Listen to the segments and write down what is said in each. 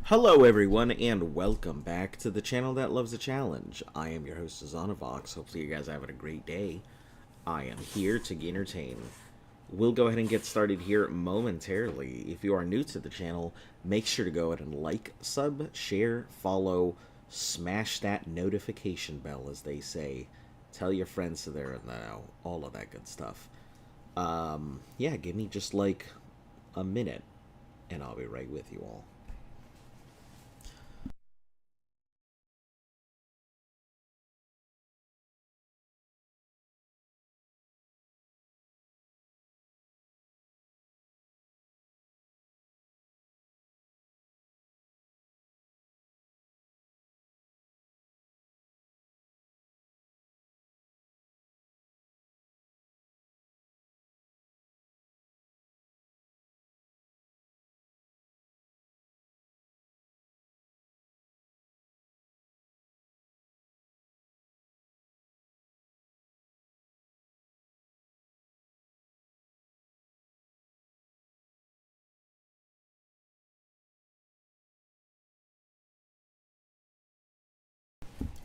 Hello everyone, and welcome back to the channel that loves a challenge. I am your host, Zonavox. Hopefully you guys are having a great day. I am here to entertain. We'll go ahead and get started here momentarily. If you are new to the channel, make sure to go ahead and like, sub, share, follow, smash that notification bell, as they say. Tell your friends so they're in the know, all of that good stuff. Yeah, give me just like a minute, and I'll be right with you all.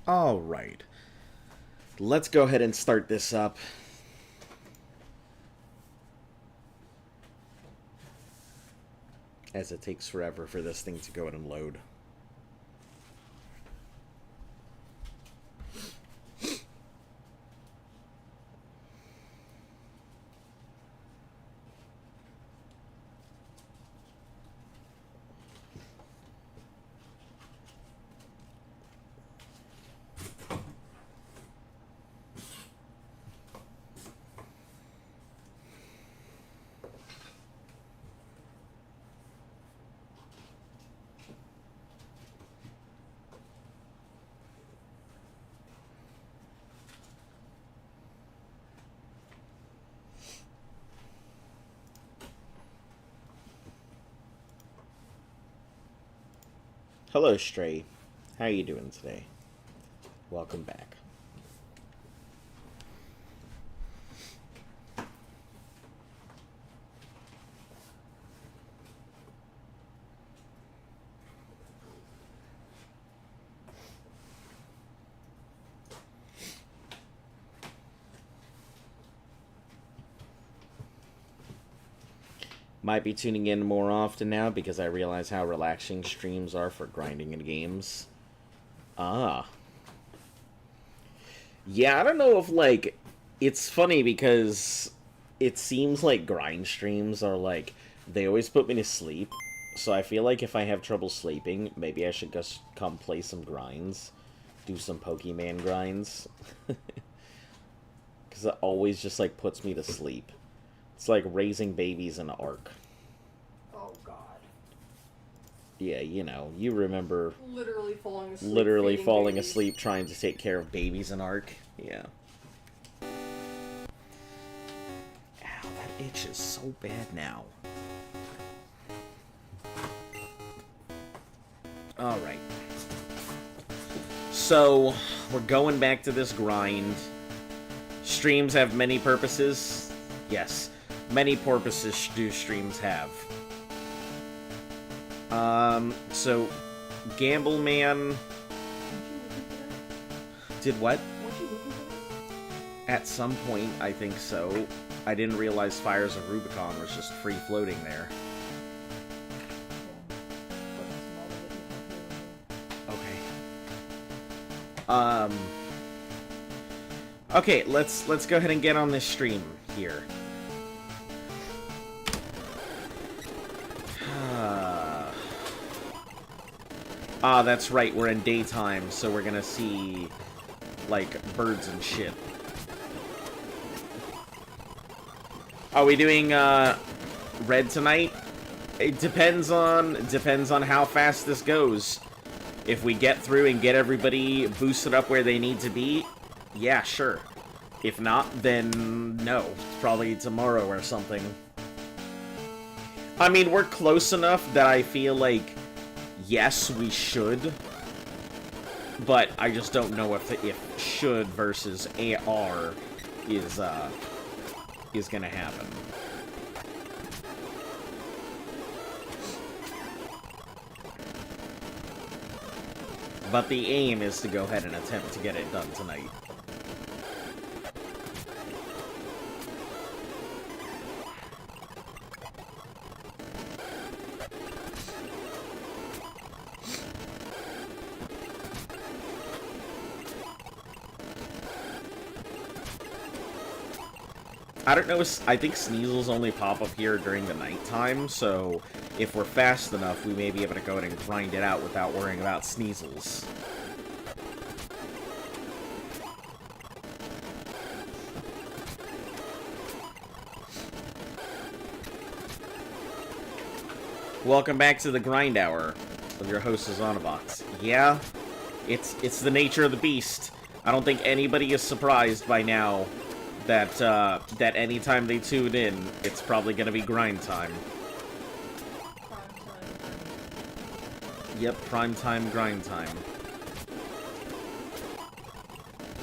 Alright. Let's go ahead and start this up. As it takes forever for this thing to go ahead and load. Hello, Stray. How are you doing today? Welcome back. Might be tuning in more often now because I realize how relaxing streams are for grinding in games. Ah. Yeah, I don't know if, like, it's funny because it seems like grind streams are, like, they always put me to sleep. So I feel like if I have trouble sleeping, maybe I should just come play some grinds. Do some Pokemon grinds. Because it always just, like, puts me to sleep. It's like raising babies in Ark. Oh, God. Yeah, you know, you remember... Literally falling asleep. Literally falling babies. asleep trying to take care of babies in Ark. Yeah. Ow, that itch is so bad now. Alright. So, we're going back to this grind. Streams have many purposes. Yes. Many purposes do streams have. So, Gamble Man... Did what? At some point, I think so. I didn't realize Fires of Rubicon was just free-floating there. Okay. Okay, let's go ahead and get on this stream here. Ah, that's right, we're in daytime, so we're gonna see, like, birds and shit. Are we doing, red tonight? It depends on how fast this goes. If we get through and get everybody boosted up where they need to be, yeah, sure. If not, then no. It's probably tomorrow or something. I mean, we're close enough that I feel like, yes, we should. But I just don't know if should versus AR is gonna happen. But the aim is to go ahead and attempt to get it done tonight. I don't know, I think Sneasels only pop up here during the nighttime, so if we're fast enough, we may be able to go ahead and grind it out without worrying about Sneasels. Welcome back to the Grind Hour with your host, Zonobox. Yeah, it's the nature of the beast. I don't think anybody is surprised by now that that anytime they tune in, it's probably gonna be grind time. Yep, prime time, grind time.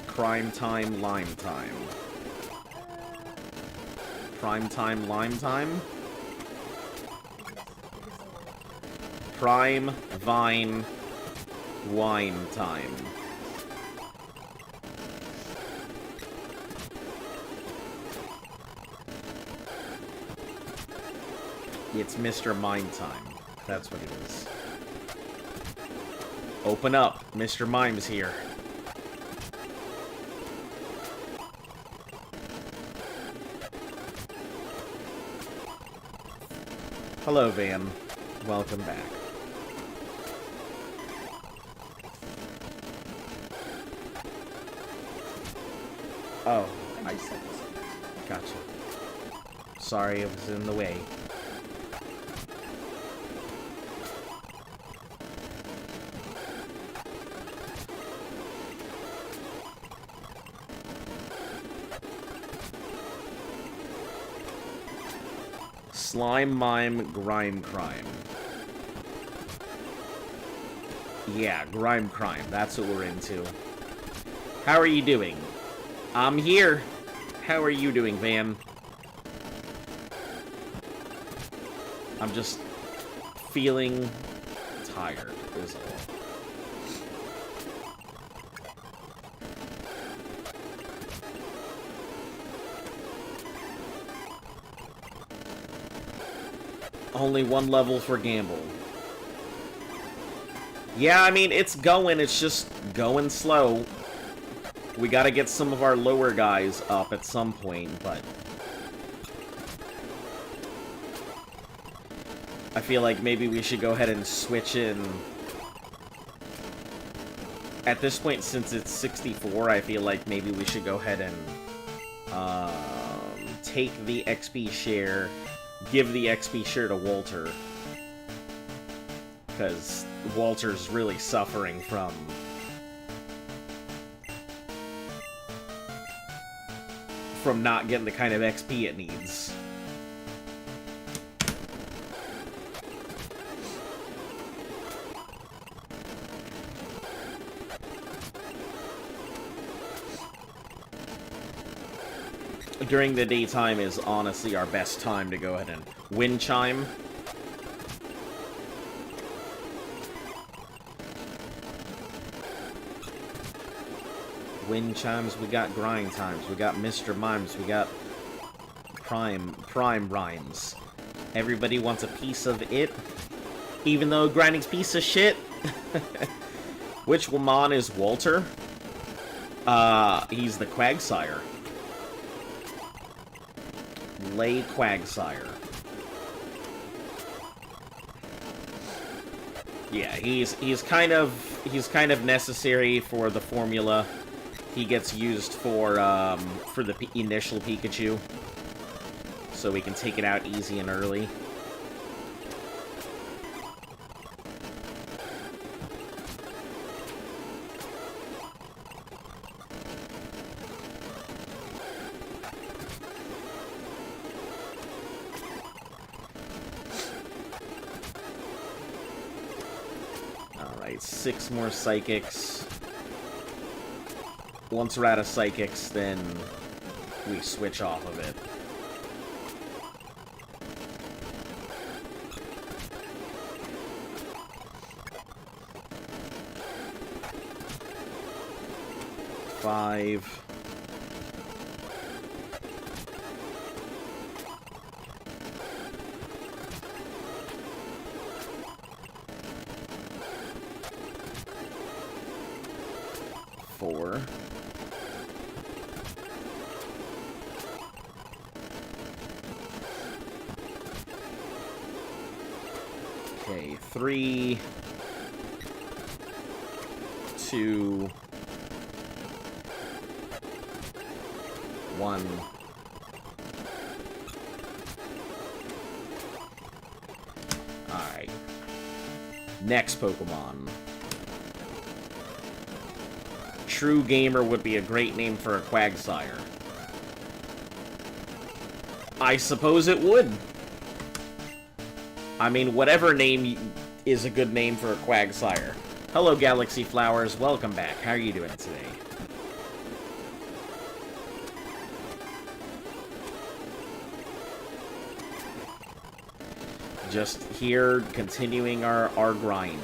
Crime time, lime time. Prime time, lime time? Prime, vine, wine time. It's Mr. Mime time. That's what it is. Open up. Mr. Mime's here. Hello, Van. Welcome back. Oh, I gotcha. Sorry, it was in the way. Slime, mime, grime, crime. Yeah, grime, crime. That's what we're into. How are you doing? I'm here. How are you doing, Van? I'm just feeling tired, is all. Only one level for Gamble. Yeah, I mean, it's going. It's just going slow. We gotta get some of our lower guys up at some point, but I feel like maybe we should go ahead and switch in. At this point, since it's 64, I feel like maybe we should go ahead and take the XP share, give the XP share to Walter, because Walter's really suffering from not getting the kind of XP it needs. During the daytime is honestly our best time to go ahead and wind chime. Wind chimes, we got grind times, we got Mr. Mimes, we got prime rhymes. Everybody wants a piece of it, even though grinding's piece of shit. Which Wamon is Walter? He's the Quagsire. Lay Quagsire. Yeah, he's kind of necessary for the formula. He gets used for the initial Pikachu, so we can take it out easy and early. Alright, 6 more Psychics. Once we're out of Psychics, then we switch off of it. 5. Four. Okay, 3, 2, 1. Alright. Next Pokemon. True Gamer would be a great name for a Quagsire. I suppose it would. I mean, whatever name is a good name for a Quagsire. Hello, Galaxy Flowers. Welcome back. How are you doing today? Just here, continuing our grind.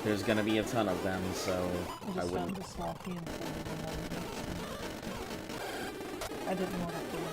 There's gonna be a ton of them, so I wouldn't. I didn't want to do it.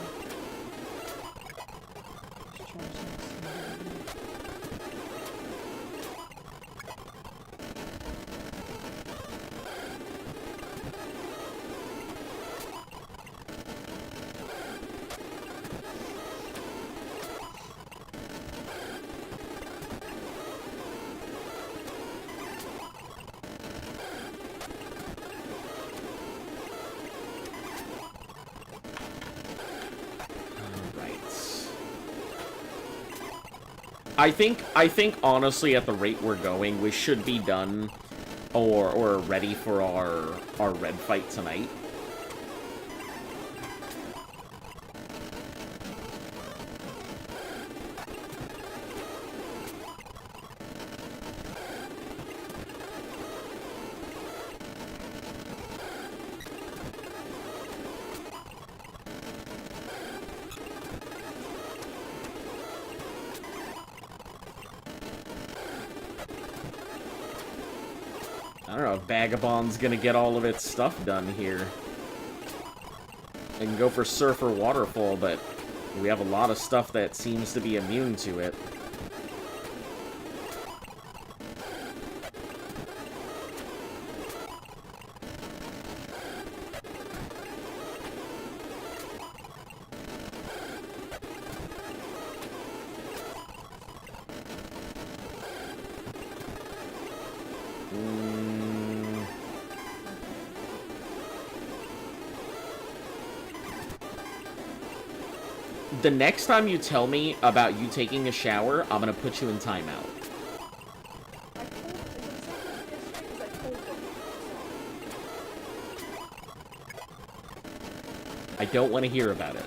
I think honestly, at the rate we're going, we should be done or ready for our red fight tonight. I don't know if Vagabond's gonna get all of its stuff done here. I can go for Surfer Waterfall, but we have a lot of stuff that seems to be immune to it. The next time you tell me about you taking a shower, I'm gonna put you in timeout. I don't want to hear about it.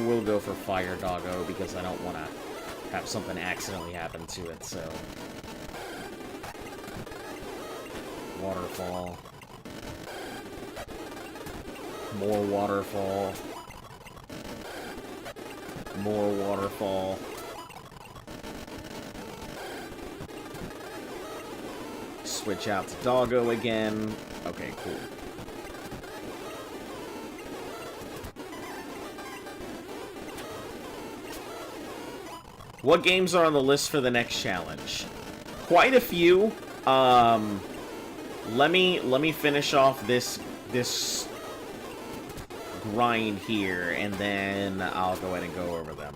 We'll go for Fire Doggo because I don't want to have something accidentally happen to it, so... Waterfall. More waterfall. More waterfall. Switch out to Doggo again. Okay, cool. What games are on the list for the next challenge? quite a few. Let me finish off this grind here, and then I'll go ahead and go over them.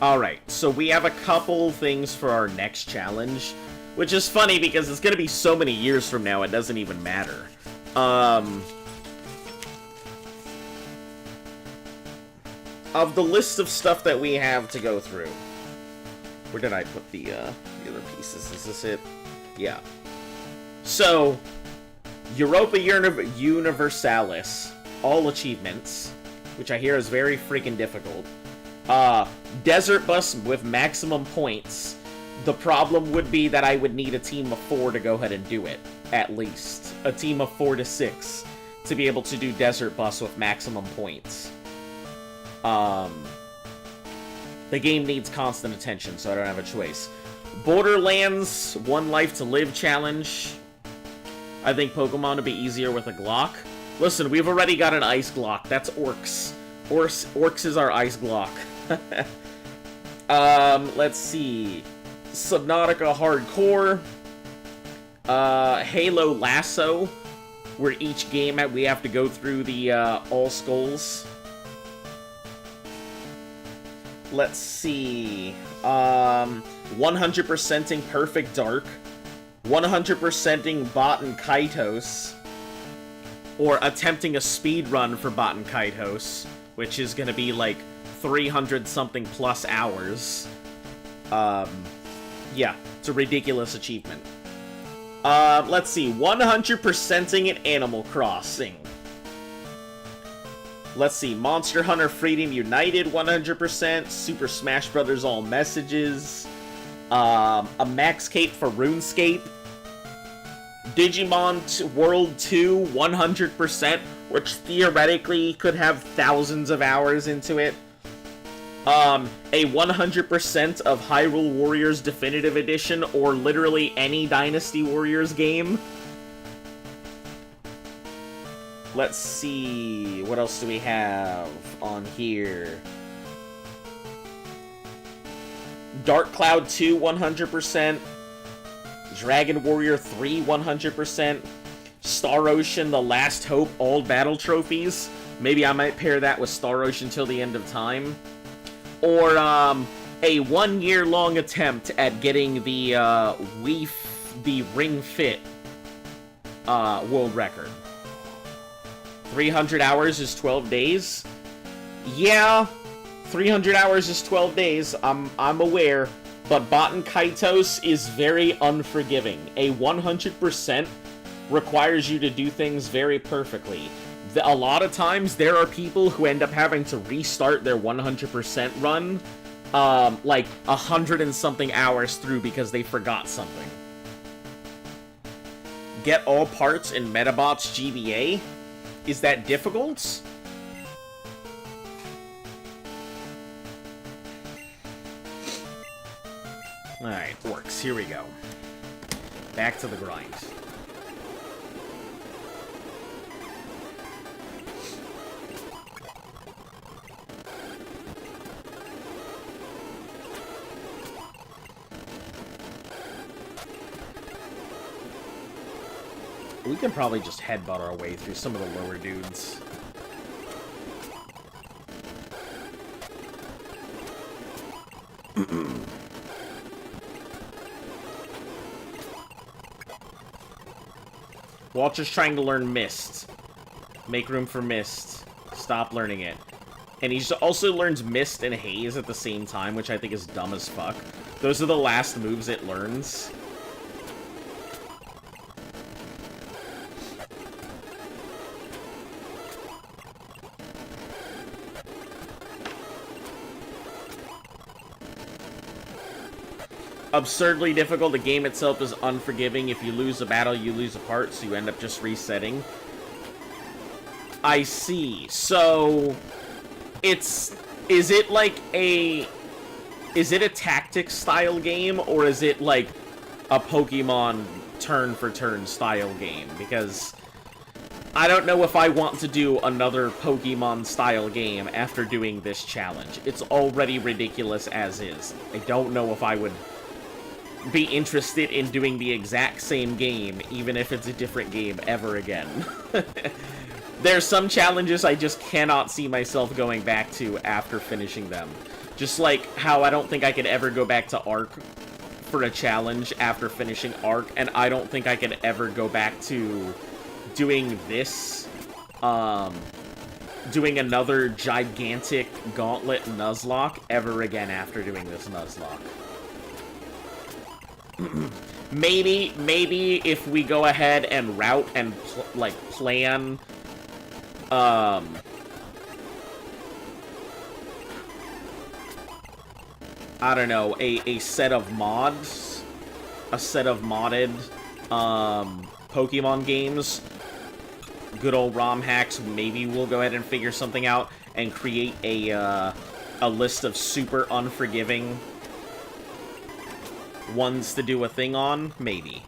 Alright, so we have a couple things for our next challenge, which is funny because it's going to be so many years from now it doesn't even matter. Of the list of stuff that we have to go through, where did I put the other pieces? Is this it? Yeah. So, Europa Universalis, all achievements, which I hear is very freaking difficult. Desert Bus with maximum points. The problem would be that I would need a team of 4 to go ahead and do it, at least. A team of 4 to 6 to be able to do Desert Bus with maximum points. The game needs constant attention, so I don't have a choice. Borderlands, 1 Life to Live challenge. I think Pokemon would be easier with a Glock. Listen, we've already got an Ice Glock. That's Orcs. Orcs is our Ice Glock. Let's see. Subnautica Hardcore. Halo Lasso, where each game we have to go through the All Skulls. Let's see. 100%ing Perfect Dark. 100%ing Baten Kaitos. Or attempting a speed run for Baten Kaitos, which is gonna be like 300-something plus hours. Yeah, it's a ridiculous achievement. Let's see. 100%ing in Animal Crossing. Let's see, Monster Hunter Freedom United 100%, Super Smash Bros. All Messages, a Max Cape for RuneScape, Digimon World 2 100%, which theoretically could have thousands of hours into it, a 100% of Hyrule Warriors Definitive Edition, or literally any Dynasty Warriors game. Let's see, what else do we have on here? Dark Cloud 2, 100%. Dragon Warrior 3, 100%. Star Ocean, The Last Hope, all battle trophies. Maybe I might pair that with Star Ocean till the end of time. Or, a 1-year-long attempt at getting the, the Ring Fit, world record. 300 hours is 12 days. Yeah, 300 hours is 12 days. I'm aware, but Baten Kaitos is very unforgiving. A 100% requires you to do things very perfectly. A lot of times, there are people who end up having to restart their 100% run, like 100 and something hours through because they forgot something. Get all parts in Metabots GBA? Is that difficult? Alright, works. Here we go. Back to the grind. We can probably just headbutt our way through some of the lower dudes. Walter's trying to learn Mist. Make room for Mist. Stop learning it. And he also learns Mist and Haze at the same time, which I think is dumb as fuck. Those are the last moves it learns. Absurdly difficult. The game itself is unforgiving. If you lose a battle, you lose a part, so you end up just resetting. I see. So, is it a tactics style game, or is it like a Pokemon turn for turn style game? Because I don't know if I want to do another Pokemon-style game after doing this challenge. It's already ridiculous as is. I don't know if I would be interested in doing the exact same game, even if it's a different game, ever again. There's some challenges I just cannot see myself going back to after finishing them. Just like how I don't think I could ever go back to Arc for a challenge after finishing Arc, and I don't think I could ever go back to doing this, doing another gigantic Gauntlet Nuzlocke ever again after doing this Nuzlocke. maybe if we go ahead and route and plan, I don't know, a set of mods, a set of modded, Pokemon games, good old ROM hacks. Maybe we'll go ahead and figure something out and create a list of super unforgiving ones to do a thing on. Maybe.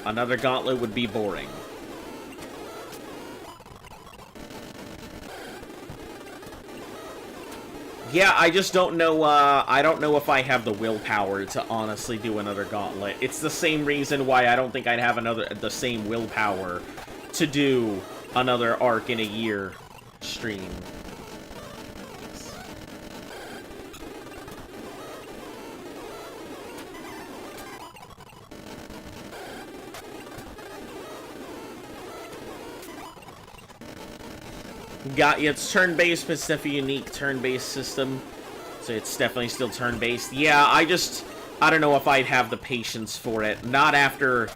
Another Gauntlet would be boring. Yeah, I just don't know, I don't know if I have the willpower to honestly do another Gauntlet. It's the same reason why I don't think I'd have the same willpower to do another Arc in a year stream. It's turn-based, but it's definitely a unique turn-based system. So it's definitely still turn-based. Yeah, I don't know if I'd have the patience for it. Not after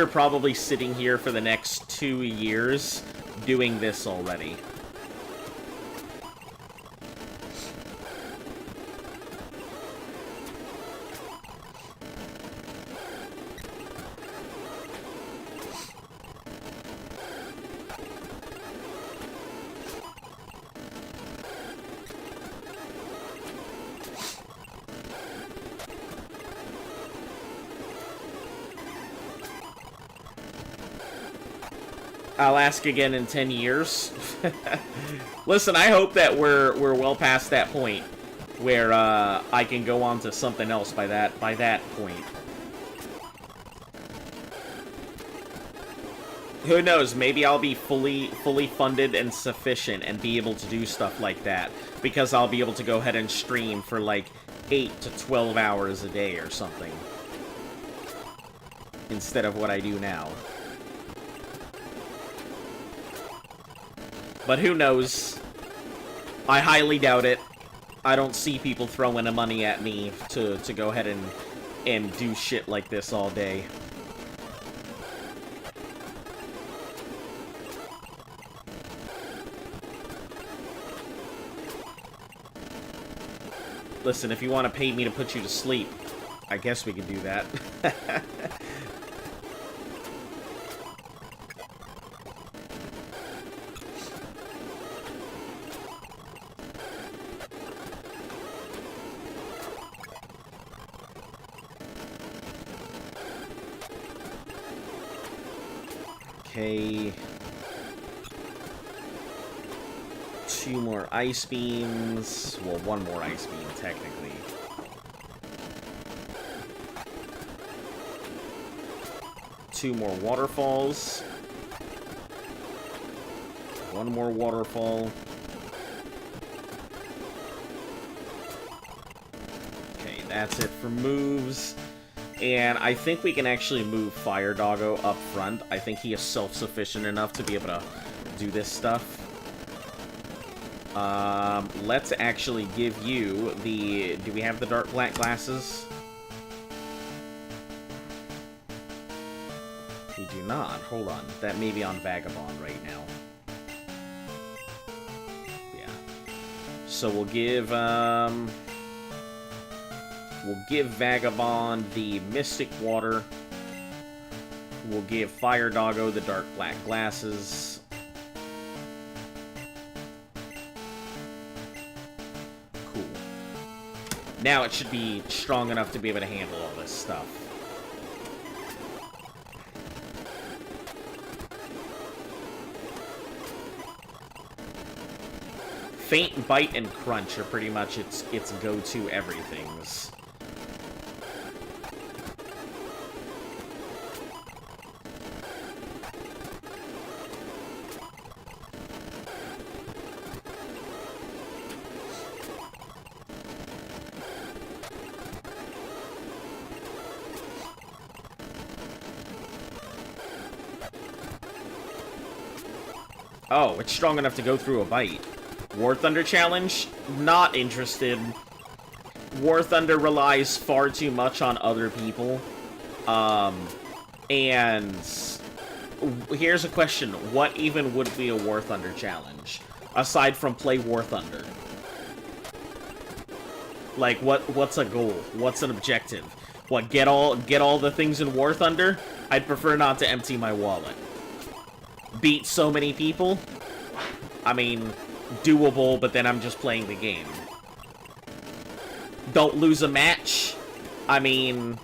probably sitting here for the next 2 years doing this already. I'll ask again in 10 years. Listen, I hope that we're well past that point where I can go on to something else by that point. Who knows? Maybe I'll be fully funded and sufficient and be able to do stuff like that because I'll be able to go ahead and stream for like 8 to 12 hours a day or something instead of what I do now. But who knows? I highly doubt it. I don't see people throwing the money at me to go ahead and do shit like this all day. Listen, if you want to pay me to put you to sleep, I guess we can do that. Okay. 2 more ice beams. Well, 1 more ice beam, technically. Two more waterfalls. 1 more waterfall. Okay, that's it for moves. And I think we can actually move Fire Doggo up front. I think he is self-sufficient enough to be able to do this stuff. Let's actually give you the... Do we have the dark black glasses? We do not. Hold on. That may be on Vagabond right now. Yeah. So we'll give Vagabond the Mystic Water. We'll give Fire Doggo the dark black glasses. Cool. Now it should be strong enough to be able to handle all this stuff. Faint, Bite, and Crunch are pretty much its go-to everythings. Oh, it's strong enough to go through a bite. War Thunder challenge? Not interested. War Thunder relies far too much on other people. And here's a question. What even would be a War Thunder challenge? Aside from play War Thunder. Like, what's a goal? What's an objective? What, get all the things in War Thunder? I'd prefer not to empty my wallet. Beat so many people? I mean, doable, but then I'm just playing the game. Don't lose a match? I mean,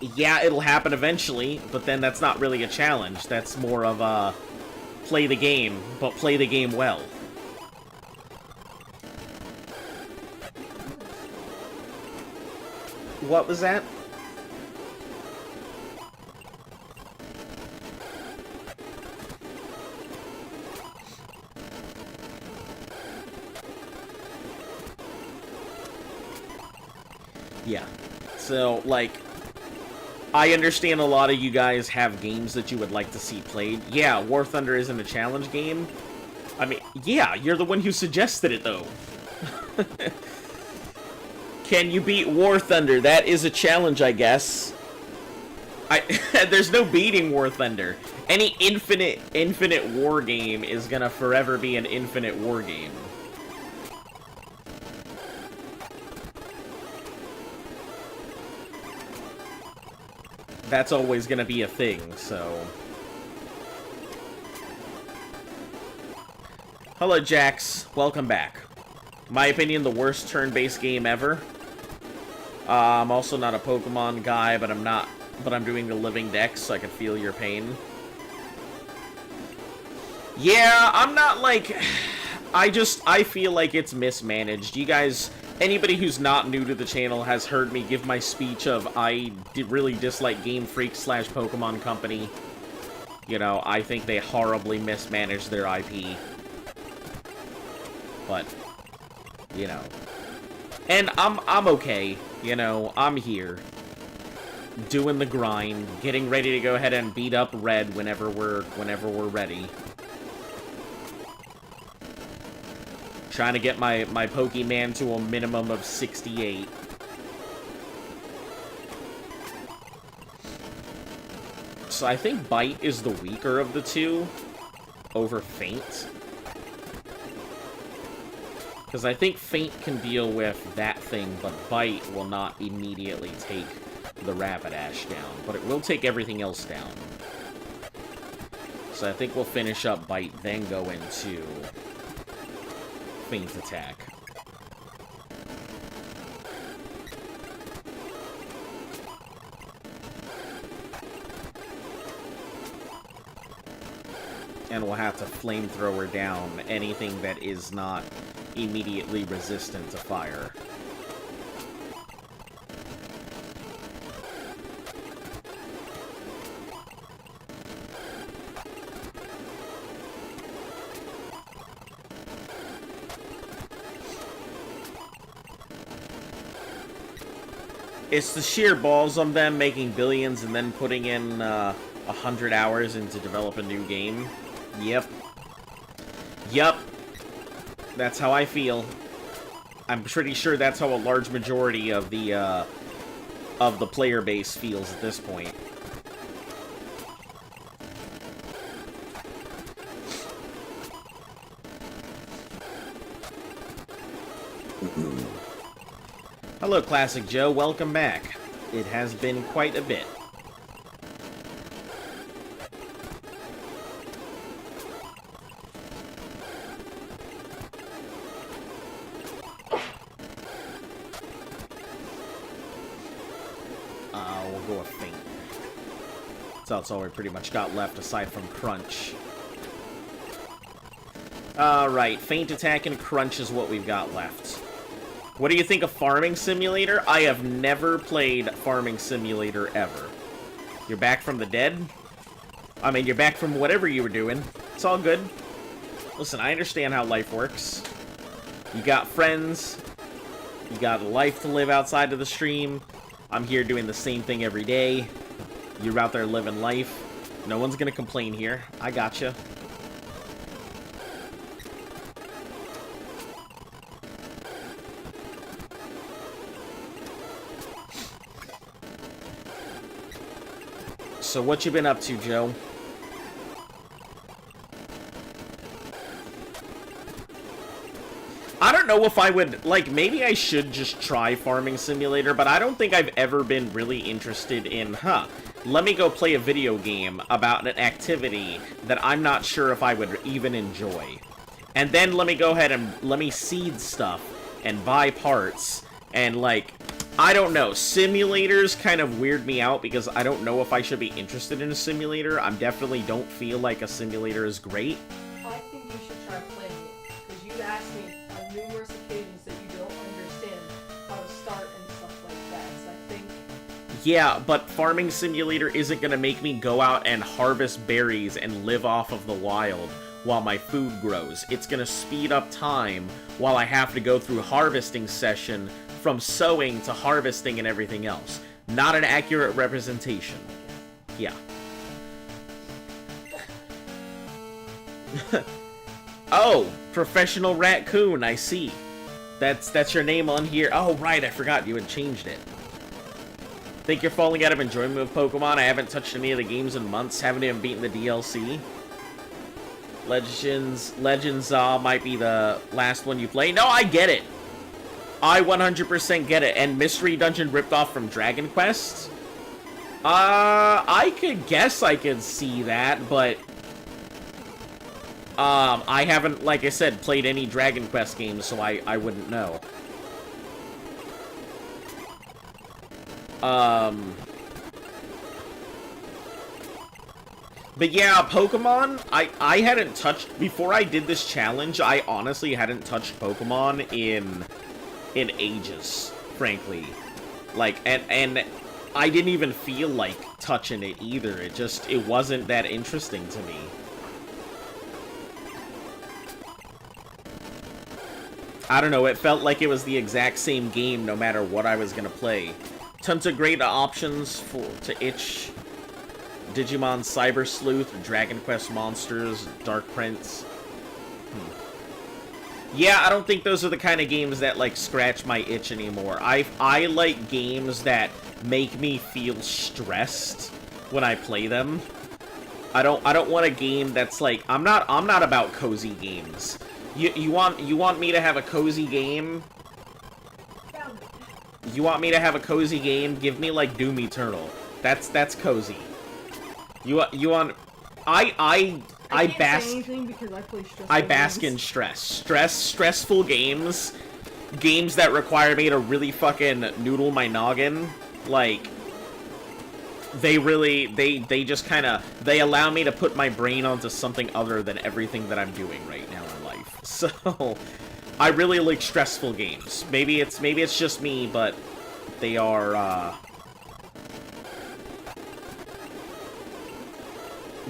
yeah, it'll happen eventually, but then that's not really a challenge. That's more of a play the game, but play the game well. What was that? Yeah. So, like, I understand a lot of you guys have games that you would like to see played. Yeah, War Thunder isn't a challenge game. I mean, yeah, you're the one who suggested it, though. Can you beat War Thunder? That is a challenge, I guess. There's no beating War Thunder. Any infinite war game is gonna forever be an infinite war game. That's always gonna be a thing, so... Hello, Jax. Welcome back. My opinion, the worst turn-based game ever. I'm also not a Pokemon guy, but I'm doing the living dex, so I can feel your pain. Yeah, I'm not like... I feel like it's mismanaged. You guys... Anybody who's not new to the channel has heard me give my speech of I really dislike Game Freak / Pokemon Company. You know, I think they horribly mismanaged their IP. But, you know. And I'm okay. You know, I'm here. Doing the grind, getting ready to go ahead and beat up Red whenever we're ready. Trying to get my Pokemon to a minimum of 68. So I think Bite is the weaker of the two over Faint. Because I think Faint can deal with that thing, but Bite will not immediately take the Rapidash down. But it will take everything else down. So I think we'll finish up Bite, then go into Faint attack. And we'll have to flamethrower down anything that is not immediately resistant to fire. It's the sheer balls of them making billions and then putting in 100 hours into develop a new game. Yep. Yup. That's how I feel. I'm pretty sure that's how a large majority of the player base feels at this point. Hello, Classic Joe. Welcome back. It has been quite a bit. We'll go with Faint. That's all we pretty much got left aside from Crunch. Alright, Feint Attack and Crunch is what we've got left. What do you think of Farming Simulator? I have never played Farming Simulator ever. You're back from the dead? I mean, you're back from whatever you were doing. It's all good. Listen, I understand how life works. You got friends. You got a life to live outside of the stream. I'm here doing the same thing every day. You're out there living life. No one's gonna complain here. I gotcha. So what you been up to, Joe? I don't know if I would, like, maybe I should just try Farming Simulator, but I don't think I've ever been really interested in, let me go play a video game about an activity that I'm not sure if I would even enjoy. And then let me go ahead and let me seed stuff and buy parts and, like, I don't know. Simulators kind of weird me out because I don't know if I should be interested in a simulator. I definitely don't feel like a simulator is great. I think you should try playing it, because you asked me on numerous occasions that you don't understand how to start and stuff like that, so I think... Yeah, but Farming Simulator isn't going to make me go out and harvest berries and live off of the wild while my food grows. It's going to speed up time while I have to go through harvesting session from sowing to harvesting and everything else. Not an accurate representation. Yeah. Oh, Professional Raccoon, I see. That's your name on here. Oh, right, I forgot you had changed it. Think you're falling out of enjoyment of Pokemon? I haven't touched any of the games in months. Haven't even beaten the DLC. Legends might be the last one you play. No, I get it. I 100% get it. And Mystery Dungeon ripped off from Dragon Quest? I could guess I could see that, but... I haven't, like I said, played any Dragon Quest games, so I wouldn't know. But yeah, Pokemon, I hadn't touched... Before I did this challenge, I honestly hadn't touched Pokemon in ages, frankly. Like, and I didn't even feel like touching it either. It wasn't that interesting to me. I don't know, it felt like it was the exact same game no matter what I was gonna play. Tons of great options to itch. Digimon Cyber Sleuth, Dragon Quest Monsters, Dark Prince. Yeah, I don't think those are the kind of games that, like, scratch my itch anymore. I like games that make me feel stressed when I play them. I don't want a game that's like... I'm not about cozy games. You want me to have a cozy game? You want me to have a cozy game? Give me, like, Doom Eternal. That's cozy. You want... I bask in stress. Stressful games. Games that require me to really fucking noodle my noggin. Like, they just kind of... They allow me to put my brain onto something other than everything that I'm doing right now in life. So, I really like stressful games. Maybe it's just me, but they are,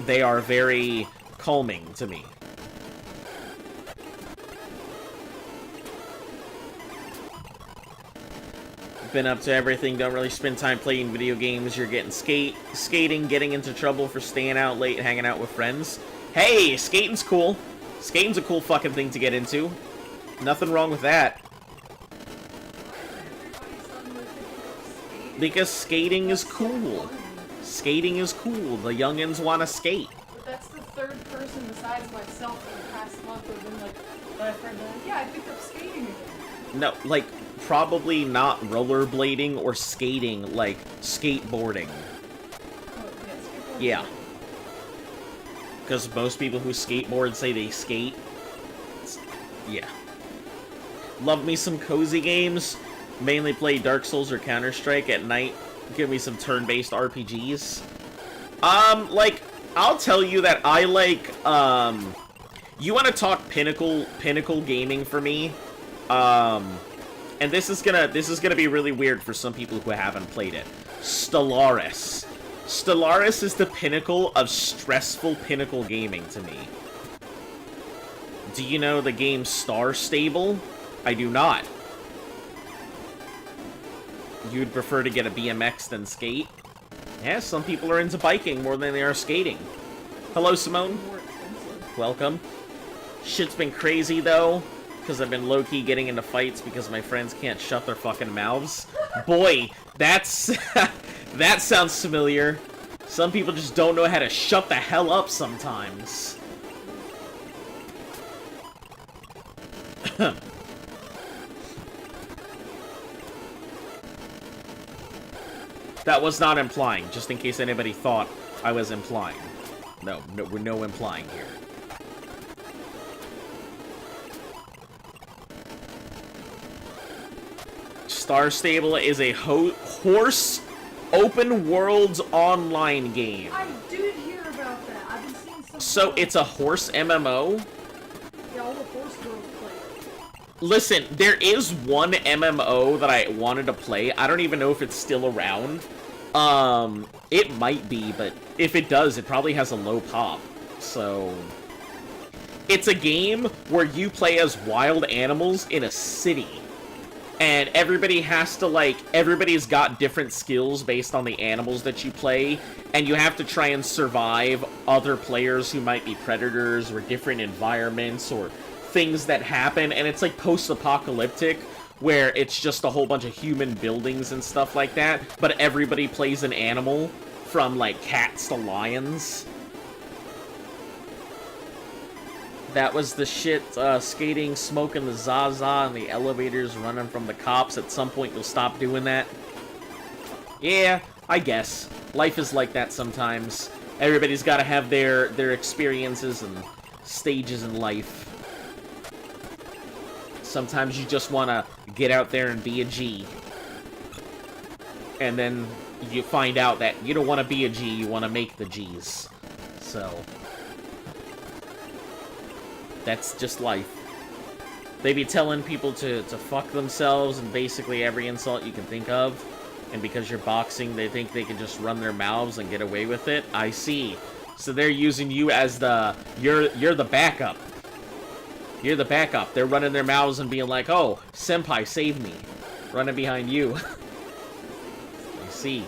they are very calming to me. Been up to everything, don't really spend time playing video games. You're getting skating, getting into trouble for staying out late, hanging out with friends. Hey, skating's cool. Skating's a cool fucking thing to get into. Nothing wrong with that. Because skating is cool. Skating is cool. The youngins want to skate. But that's the third person besides myself in the past month who's been like, that I've heard that, yeah, I picked up skating again. No, like, probably not rollerblading or skating, like, skateboarding. Oh, yeah, skateboarding. Yeah. Because most people who skateboard say they skate. Yeah. Love me some cozy games. Mainly play Dark Souls or Counter-Strike at night. Give me some turn-based RPGs. Like, I'll tell you that I like, You want to talk pinnacle gaming for me? And this is gonna be really weird for some people who haven't played it. Stellaris. Stellaris is the pinnacle of stressful pinnacle gaming to me. Do you know the game Star Stable? I do not. You'd prefer to get a BMX than skate? Yeah, some people are into biking more than they are skating. Hello, Simone. Welcome. Shit's been crazy, though, because I've been low-key getting into fights because my friends can't shut their fucking mouths. Boy, that's... that sounds familiar. Some people just don't know how to shut the hell up sometimes. That was not implying, just in case anybody thought I was implying. No, no implying here. Star Stable is a horse open worlds online game. I did hear about that. I've been seeing some. So it's a horse MMO? Yeah, all the horse girls play it. Listen, there is one MMO that I wanted to play. I don't even know if it's still around. It might be, but if it does, it probably has a low pop. So it's a game where you play as wild animals in a city. And everybody has to, like, everybody's got different skills based on the animals that you play, and you have to try and survive other players who might be predators or different environments or things that happen, and it's like post-apocalyptic, where it's just a whole bunch of human buildings and stuff like that, but everybody plays an animal, from, like, cats to lions. That was the shit, skating, smoking the Zaza, and the elevators, running from the cops. At some point, you'll stop doing that. Yeah, I guess. Life is like that sometimes. Everybody's gotta have their experiences and stages in life. Sometimes you just wanna get out there and be a G. And then you find out that you don't wanna be a G, you wanna make the Gs. So that's just life. They be telling people to fuck themselves and basically every insult you can think of. And because you're boxing, they think they can just run their mouths and get away with it. I see. So they're using you as the... You're the backup. You're the backup. They're running their mouths and being like, oh, senpai, save me. Running behind you. I see.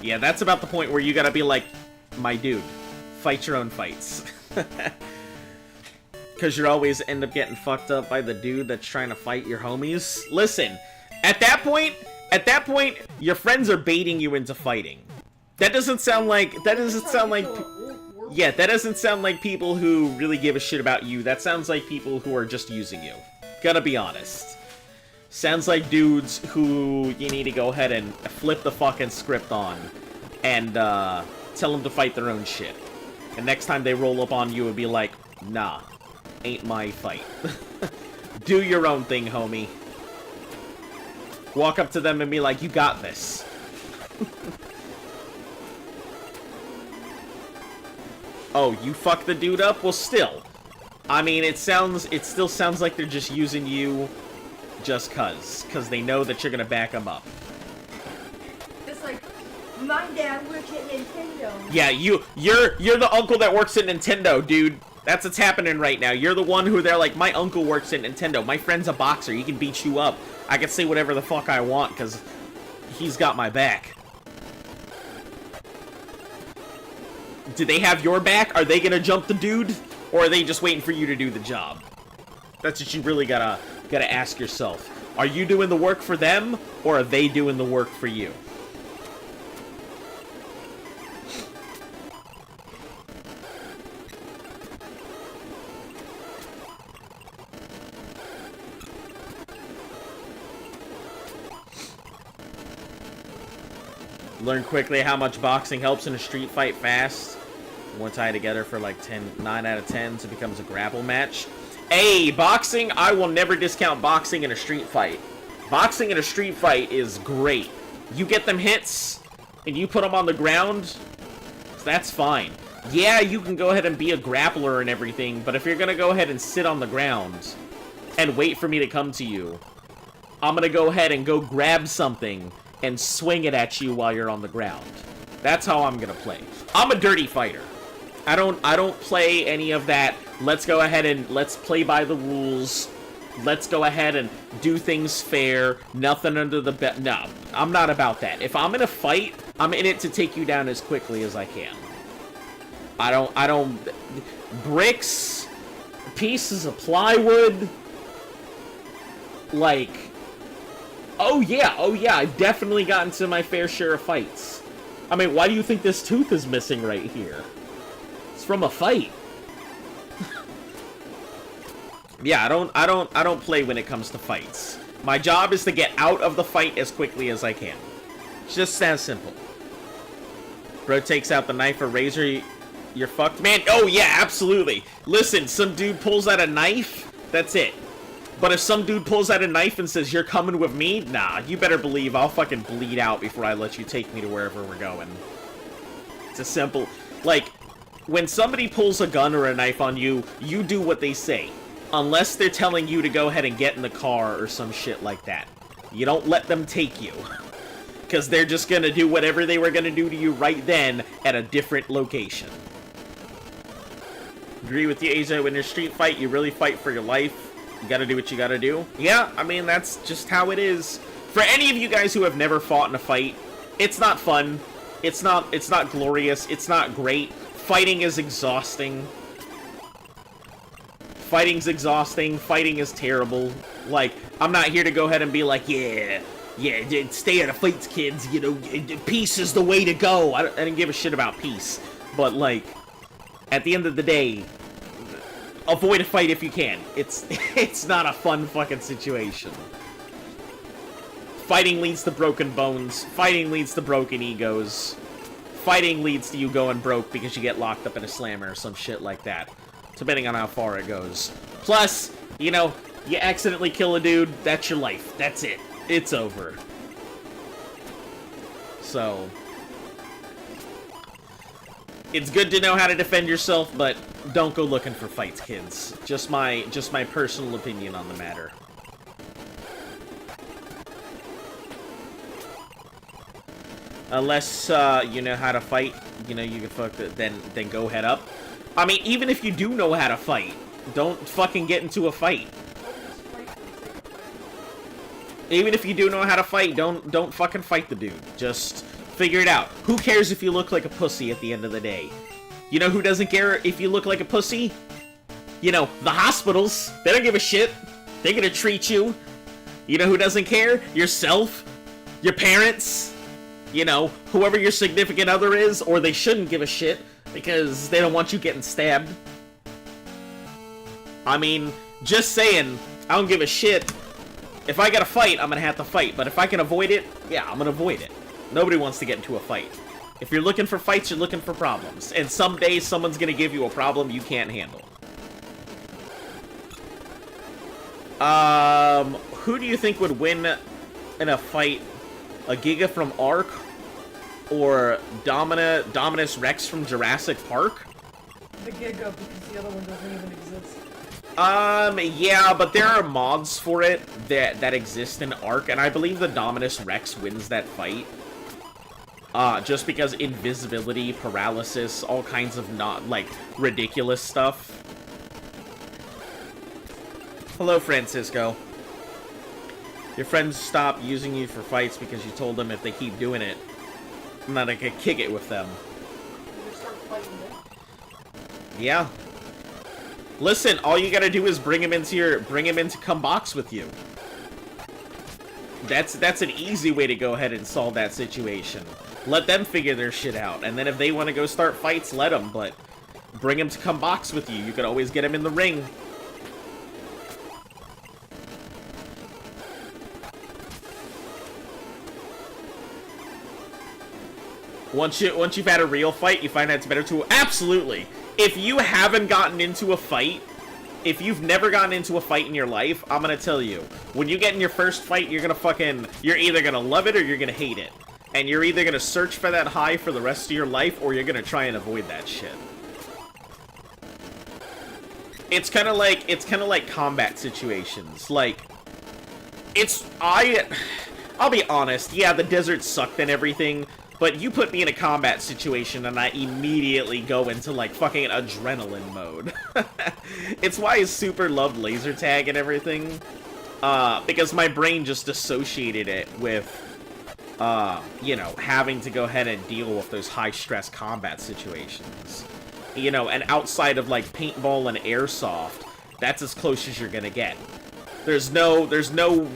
Yeah, that's about the point where you gotta be like, my dude. Fight your own fights. Because you always end up getting fucked up by the dude that's trying to fight your homies. Listen, at that point, your friends are baiting you into fighting. That doesn't sound like, yeah, that doesn't sound like people who really give a shit about you. That sounds like people who are just using you. Gotta be honest. Sounds like dudes who you need to go ahead and flip the fucking script on and tell them to fight their own shit. And next time they roll up on you, it'd be like, nah, ain't my fight. Do your own thing, homie. Walk up to them and be like, you got this. Oh, you fuck the dude up? Well, still. I mean, it still sounds like they're just using you just cause they know that you're gonna back them up. It's like, my dad worked at Nintendo. Yeah, you're the uncle that works at Nintendo, dude. That's what's happening right now. You're the one who they're like, my uncle works at Nintendo. My friend's a boxer. He can beat you up. I can say whatever the fuck I want because he's got my back. Do they have your back? Are they gonna jump the dude? Or are they just waiting for you to do the job? That's what you really gotta ask yourself. Are you doing the work for them? Or are they doing the work for you? Learn quickly how much boxing helps in a street fight fast. One tie together for like 9 out of 10, so it becomes a grapple match. Hey, boxing, I will never discount boxing in a street fight. Boxing in a street fight is great. You get them hits, and you put them on the ground, that's fine. yeah, you can go ahead and be a grappler and everything, but if you're gonna go ahead and sit on the ground and wait for me to come to you, I'm gonna go ahead and go grab something and swing it at you while you're on the ground. That's how I'm gonna play. I'm a dirty fighter. I don't play any of that. Let's go ahead and let's play by the rules. Let's go ahead and do things fair. Nothing under the bed. No, I'm not about that. If I'm in a fight, I'm in it to take you down as quickly as I can. I don't bricks, pieces of plywood, like, oh yeah, I've definitely gotten to my fair share of fights. I mean, why do you think this tooth is missing right here? It's from a fight. Yeah, I don't play when it comes to fights. My job is to get out of the fight as quickly as I can. It's just that simple. Bro takes out the knife or razor, you're fucked, man. Oh yeah, absolutely. Listen, some dude pulls out a knife, that's it. But if some dude pulls out a knife and says, you're coming with me, nah, you better believe I'll fucking bleed out before I let you take me to wherever we're going. It's a simple, like, when somebody pulls a gun or a knife on you, you do what they say. Unless they're telling you to go ahead and get in the car or some shit like that. You don't let them take you. Because they're just gonna do whatever they were gonna do to you right then at a different location. Agree with you, Asia. When you're street fight, you really fight for your life. You gotta do what you gotta do. Yeah, I mean, that's just how it is. For any of you guys who have never fought in a fight, it's not fun. It's not glorious. It's not great. Fighting is exhausting. Fighting's exhausting. Fighting is terrible. Like, I'm not here to go ahead and be like, yeah, stay out of fights, kids. You know, peace is the way to go. I didn't give a shit about peace. But, like, at the end of the day, avoid a fight if you can. It's not a fun fucking situation. Fighting leads to broken bones. Fighting leads to broken egos. Fighting leads to you going broke because you get locked up in a slammer or some shit like that. Depending on how far it goes. Plus, you know, you accidentally kill a dude, that's your life. That's it. It's over. So, it's good to know how to defend yourself, but don't go looking for fights, kids. Just my personal opinion on the matter. Unless you know how to fight, you know, you can fuck it, then go head up. I mean, even if you do know how to fight, don't fucking get into a fight. Even if you do know how to fight, don't fucking fight the dude. Just figure it out. Who cares if you look like a pussy at the end of the day? You know who doesn't care if you look like a pussy? You know, the hospitals. They don't give a shit. They're gonna treat you. You know who doesn't care? Yourself. Your parents. You know, whoever your significant other is, or they shouldn't give a shit because they don't want you getting stabbed. I mean, just saying, I don't give a shit. If I gotta fight, I'm gonna have to fight. But if I can avoid it, yeah, I'm gonna avoid it. Nobody wants to get into a fight. If you're looking for fights, you're looking for problems. And someday, someone's gonna give you a problem you can't handle. Who do you think would win in a fight? A Giga from Ark? Or Dominus Rex from Jurassic Park? The Giga, because the other one doesn't even exist. Yeah, but there are mods for it that exist in Ark, and I believe the Dominus Rex wins that fight. Just because invisibility, paralysis, all kinds of ridiculous stuff. Hello, Francisco. Your friends stop using you for fights because you told them if they keep doing it, I'm not gonna kick it with them. Yeah. Listen, all you gotta do is bring him into come box with you. That's an easy way to go ahead and solve that situation. Let them figure their shit out, and then if they want to go start fights, let them, but bring him to come box with you. You can always get him in the ring. Once you've had a real fight, you find out it's better to... Absolutely! If you haven't gotten into a fight, if you've never gotten into a fight in your life, I'm gonna tell you, when you get in your first fight, you're either gonna love it or you're gonna hate it. And you're either gonna search for that high for the rest of your life, or you're gonna try and avoid that shit. it's kind of like combat situations. Like, I'll be honest, yeah, the desert sucked and everything, but you put me in a combat situation and I immediately go into, like, fucking adrenaline mode. It's why I super love laser tag and everything, because my brain just associated it with, you know, having to go ahead and deal with those high-stress combat situations. You know, and outside of, like, paintball and airsoft, that's as close as you're gonna get. There's no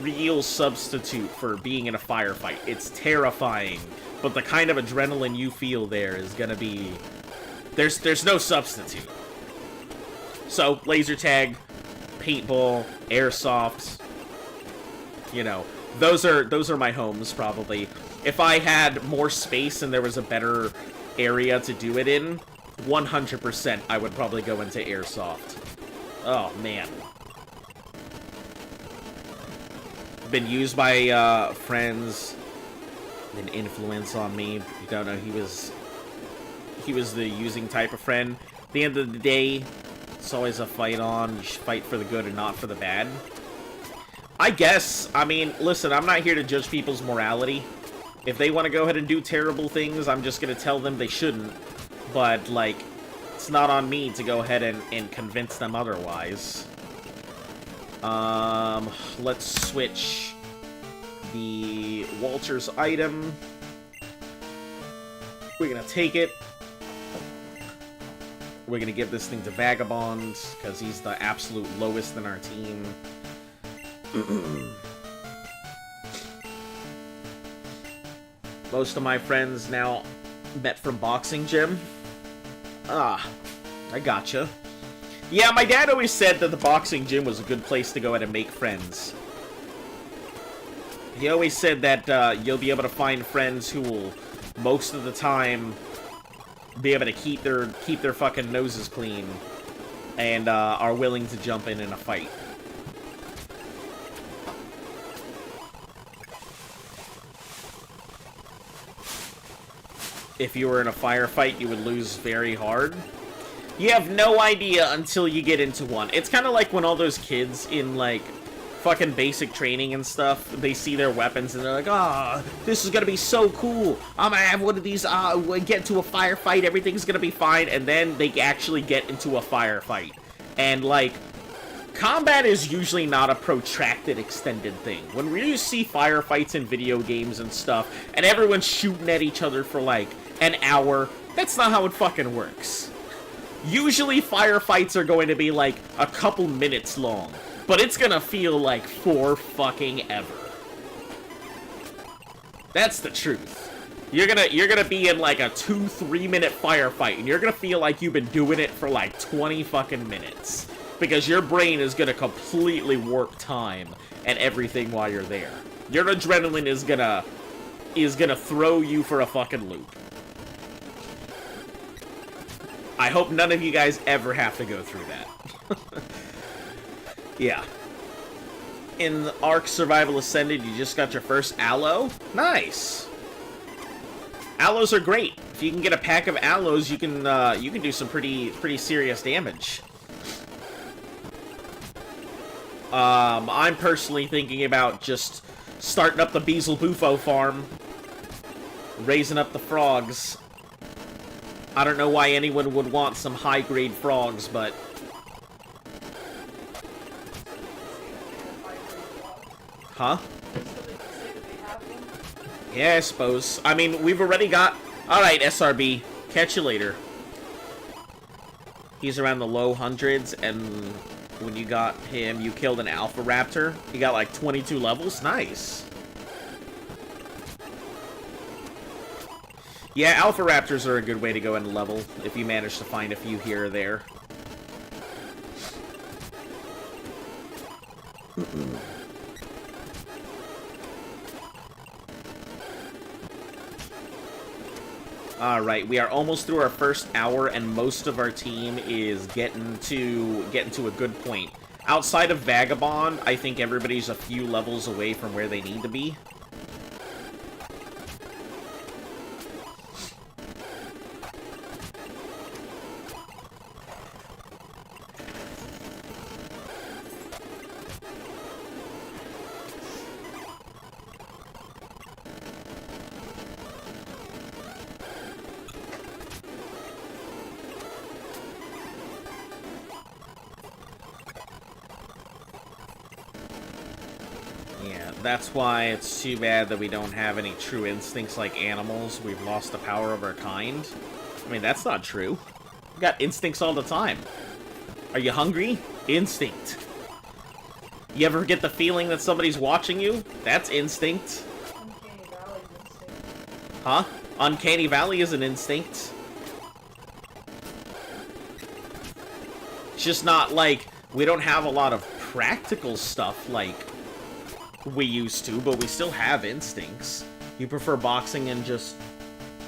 real substitute for being in a firefight. It's terrifying, but the kind of adrenaline you feel there is gonna be... There's no substitute. So, laser tag, paintball, airsoft, you know, those are my homes, probably. If I had more space and there was a better area to do it in, 100% I would probably go into airsoft. Oh, man. Been used by friends, an influence on me. You don't know, he was the using type of friend. At the end of the day, it's always a fight on. You should fight for the good and not for the bad. I guess, I mean, listen, I'm not here to judge people's morality. If they want to go ahead and do terrible things, I'm just going to tell them they shouldn't. But, like, it's not on me to go ahead and convince them otherwise. Let's switch the Walter's item. We're gonna take it. We're gonna give this thing to Vagabond, because he's the absolute lowest in our team. Most of my friends now met from boxing gym. Ah, I gotcha. Yeah, my dad always said that the boxing gym was a good place to go ahead and make friends. He always said that you'll be able to find friends who will, most of the time, be able to keep their fucking noses clean and are willing to jump in a fight. If you were in a firefight, you would lose very hard. You have no idea until you get into one. It's kind of like when all those kids in, like, fucking basic training and stuff, they see their weapons and they're like, ah, this is gonna be so cool. I'm gonna have one of these, get into a firefight, everything's gonna be fine, and then they actually get into a firefight. And, like, combat is usually not a protracted, extended thing. When you see firefights in video games and stuff, and everyone's shooting at each other for, like, an hour, that's not how it fucking works. Usually firefights are going to be like a couple minutes long, but it's gonna feel like for fucking ever. That's the truth. You're gonna be in like a 2-3 minute firefight, and you're gonna feel like you've been doing it for like 20 fucking minutes, because your brain is gonna completely warp time and everything while you're there. Your adrenaline is gonna throw you for a fucking loop. I hope none of you guys ever have to go through that. Yeah. In Ark Survival Ascended, you just got your first aloe? Nice! Aloes are great. If you can get a pack of aloes, you can do some pretty serious damage. I'm personally thinking about just starting up the Beezle Bufo farm, raising up the frogs. I don't know why anyone would want some high-grade frogs, but... Huh? Yeah, I suppose. I mean, we've already got... Alright, SRB. Catch you later. He's around the low hundreds, and when you got him, you killed an Alpha Raptor. He got like 22 levels. Nice. Yeah, Alpha Raptors are a good way to go and level, if you manage to find a few here or there. Alright, we are almost through our first hour, and most of our team is getting to a good point. Outside of Vagabond, I think everybody's a few levels away from where they need to be. That's why it's too bad that we don't have any true instincts like animals. We've lost the power of our kind. I mean, that's not true. We got instincts all the time. Are you hungry? Instinct. You ever get the feeling that somebody's watching you? That's instinct. Uncanny Valley is instinct. Huh? Uncanny Valley is an instinct. It's just not like, we don't have a lot of practical stuff like we used to, but we still have instincts. You prefer boxing and just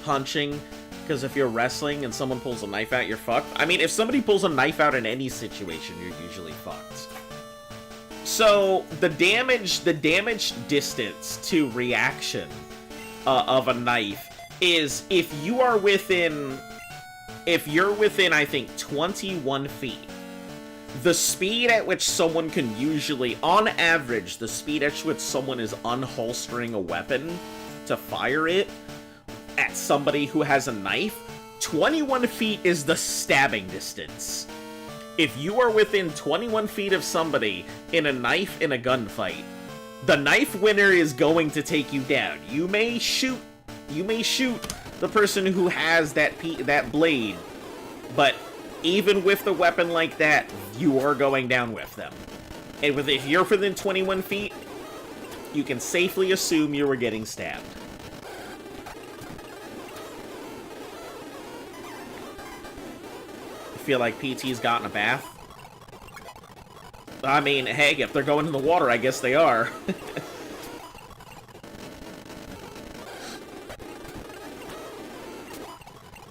punching? Because if you're wrestling and someone pulls a knife out, you're fucked. I mean, if somebody pulls a knife out in any situation, you're usually fucked. So, the damage distance to reaction of a knife is if you're within, I think, 21 feet, the speed at which someone can usually, on average, the speed at which someone is unholstering a weapon to fire it at somebody who has a knife, 21 feet is the stabbing distance. If you are within 21 feet of somebody in a knife in a gunfight, the knife winner is going to take you down. You may shoot the person who has that blade, but even with the weapon like that, you are going down with them. And if you're within 21 feet, you can safely assume you were getting stabbed. Feel like PT's gotten a bath? I mean, hey, if they're going in the water, I guess they are.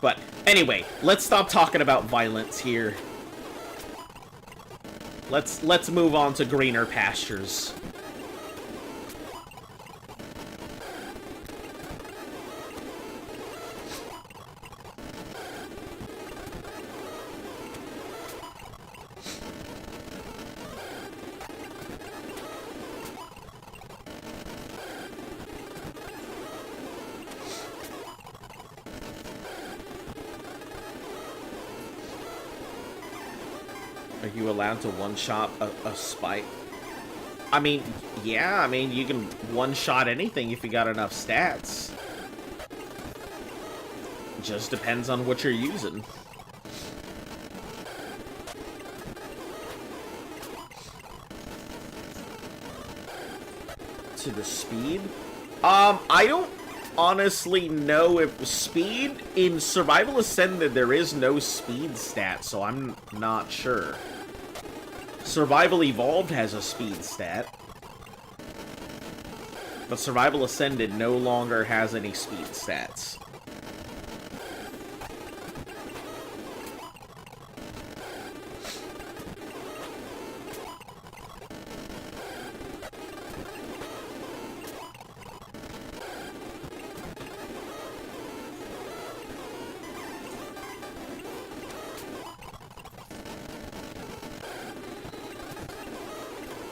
But anyway, let's stop talking about violence here. Let's move on to greener pastures. Are you allowed to one-shot a spike? I mean, yeah, I mean, you can one-shot anything if you got enough stats. Just depends on what you're using. To the speed? I don't honestly know if speed in Survival Ascended there is no speed stat, so I'm not sure. Survival Evolved has a speed stat, but Survival Ascended no longer has any speed stats.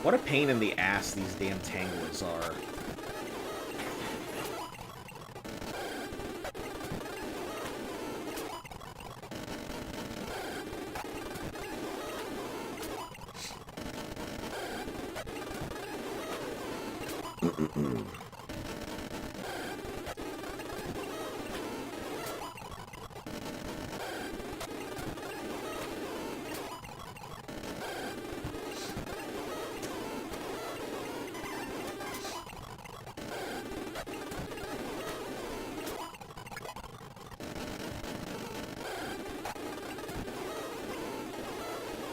What a pain in the ass these damn tanglers are.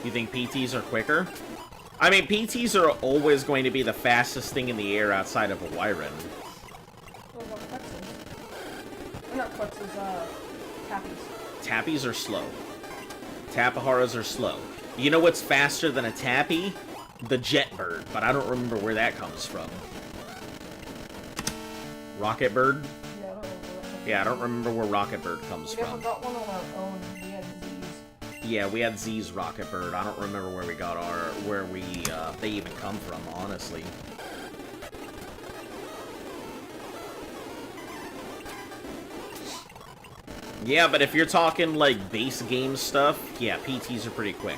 You think PTs are quicker? I mean, PTs are always going to be the fastest thing in the air outside of a Wyron. What about Quetzals? Not Quetzals, Tappies. Tappies are slow. Tapaharas are slow. You know what's faster than a Tappy? The Jet Bird, but I don't remember where that comes from. Rocket Bird? Yeah, I don't remember. Yeah, I don't remember where Rocket Bird comes We never from. got one on our own. We had Z's. Yeah, we had Z's Rocket Bird. I don't remember where we got they even come from, honestly. Yeah, but if you're talking, like, base game stuff, yeah, PTs are pretty quick.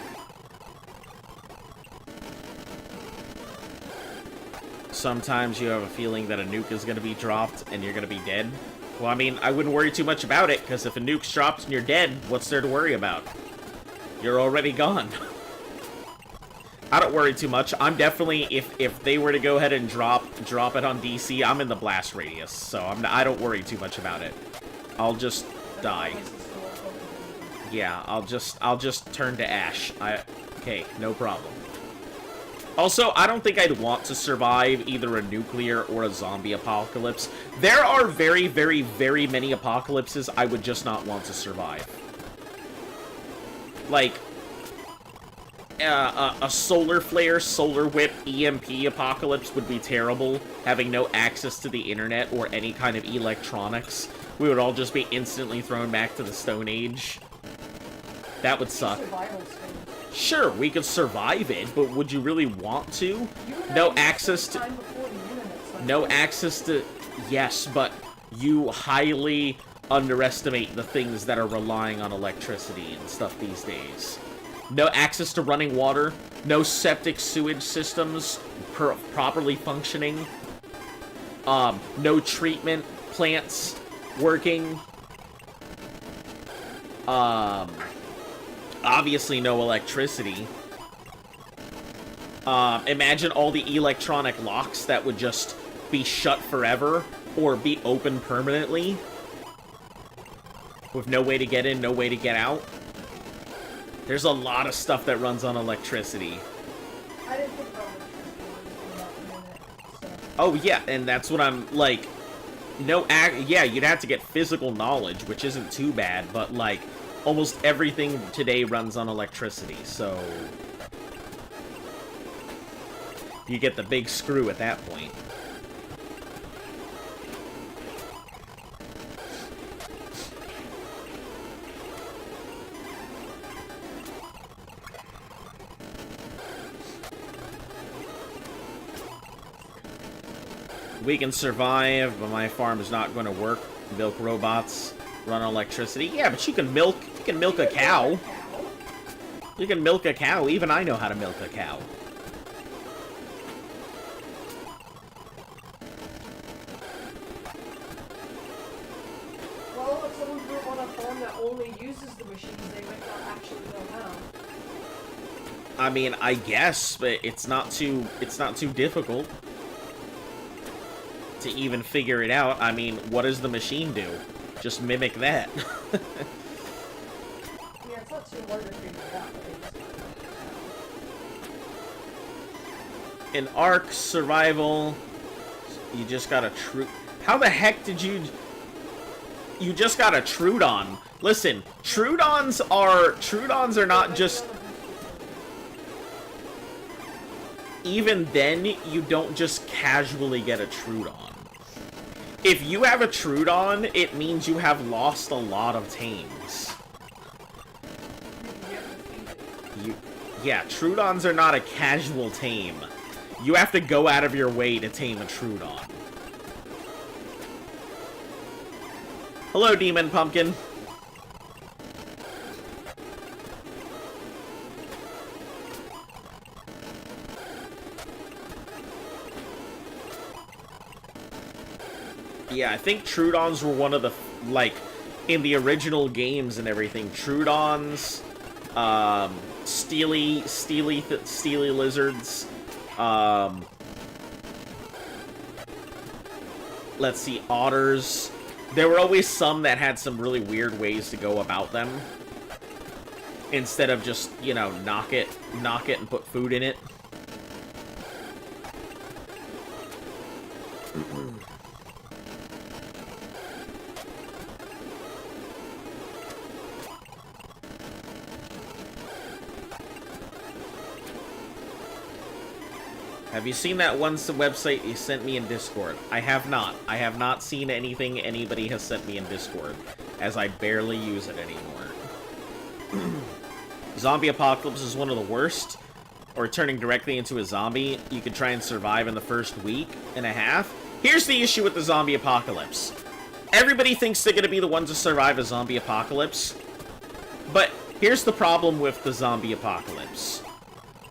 sometimes you have a feeling that a nuke is going to be dropped and you're going to be dead. Well, I mean, I wouldn't worry too much about it, because if a nuke's dropped and you're dead, what's there to worry about? You're already gone. I don't worry too much. I'm definitely, if they were to go ahead and drop it on DC, I'm in the blast radius, so I don't worry too much about it. I'll just die. Yeah, I'll just turn to ash. Okay, no problem. Also, I don't think I'd want to survive either a nuclear or a zombie apocalypse. There are very, very, very many apocalypses I would just not want to survive. Like, a solar flare, solar whip, EMP apocalypse would be terrible. Having no access to the internet or any kind of electronics. We would all just be instantly thrown back to the Stone Age. That would suck. Sure, we could survive it, but would you really want to? No access to... No access to... Yes, but you highly underestimate the things that are relying on electricity and stuff these days. No access to running water. No septic sewage systems properly functioning. No treatment plants working. Obviously no electricity. Imagine all the electronic locks that would just be shut forever or be open permanently with no way to get in, no way to get out. There's a lot of stuff that runs on electricity. I didn't think about electricity. Oh yeah, and that's what I'm like. Yeah, you'd have to get physical knowledge, which isn't too bad, but like almost everything today runs on electricity, so you get the big screw at that point. We can survive, but my farm is not going to work. Milk robots run on electricity. Yeah, but you can milk a cow. You can milk a cow. Even I know how to milk a cow. Well, if someone grew up on a farm that only uses the machines, they might not actually know how. I mean, I guess, but it's not too difficult to even figure it out. I mean, what does the machine do? Just mimic that. Yeah, it's not too hard to figure it out. In Ark survival, you just got a How the heck did you... You just got a Trudon. Listen, Trudons are not just... Even then, you don't just casually get a Trudon. If you have a Trudon, it means you have lost a lot of tames. Yeah, Trudons are not a casual tame. You have to go out of your way to tame a Trudon. Hello, Demon Pumpkin. Yeah, I think Trudons were one of the, like, in the original games and everything, Trudons, steely lizards, let's see, otters. There were always some that had some really weird ways to go about them. Instead of just, you know, knock it and put food in it. Have you seen that one website you sent me in Discord? I have not. I have not seen anything anybody has sent me in Discord, as I barely use it anymore. Zombie apocalypse is one of the worst, or turning directly into a zombie. You could try and survive in the first week and a half. Here's the issue with the zombie apocalypse. Everybody thinks they're going to be the ones to survive a zombie apocalypse, but here's the problem with the zombie apocalypse.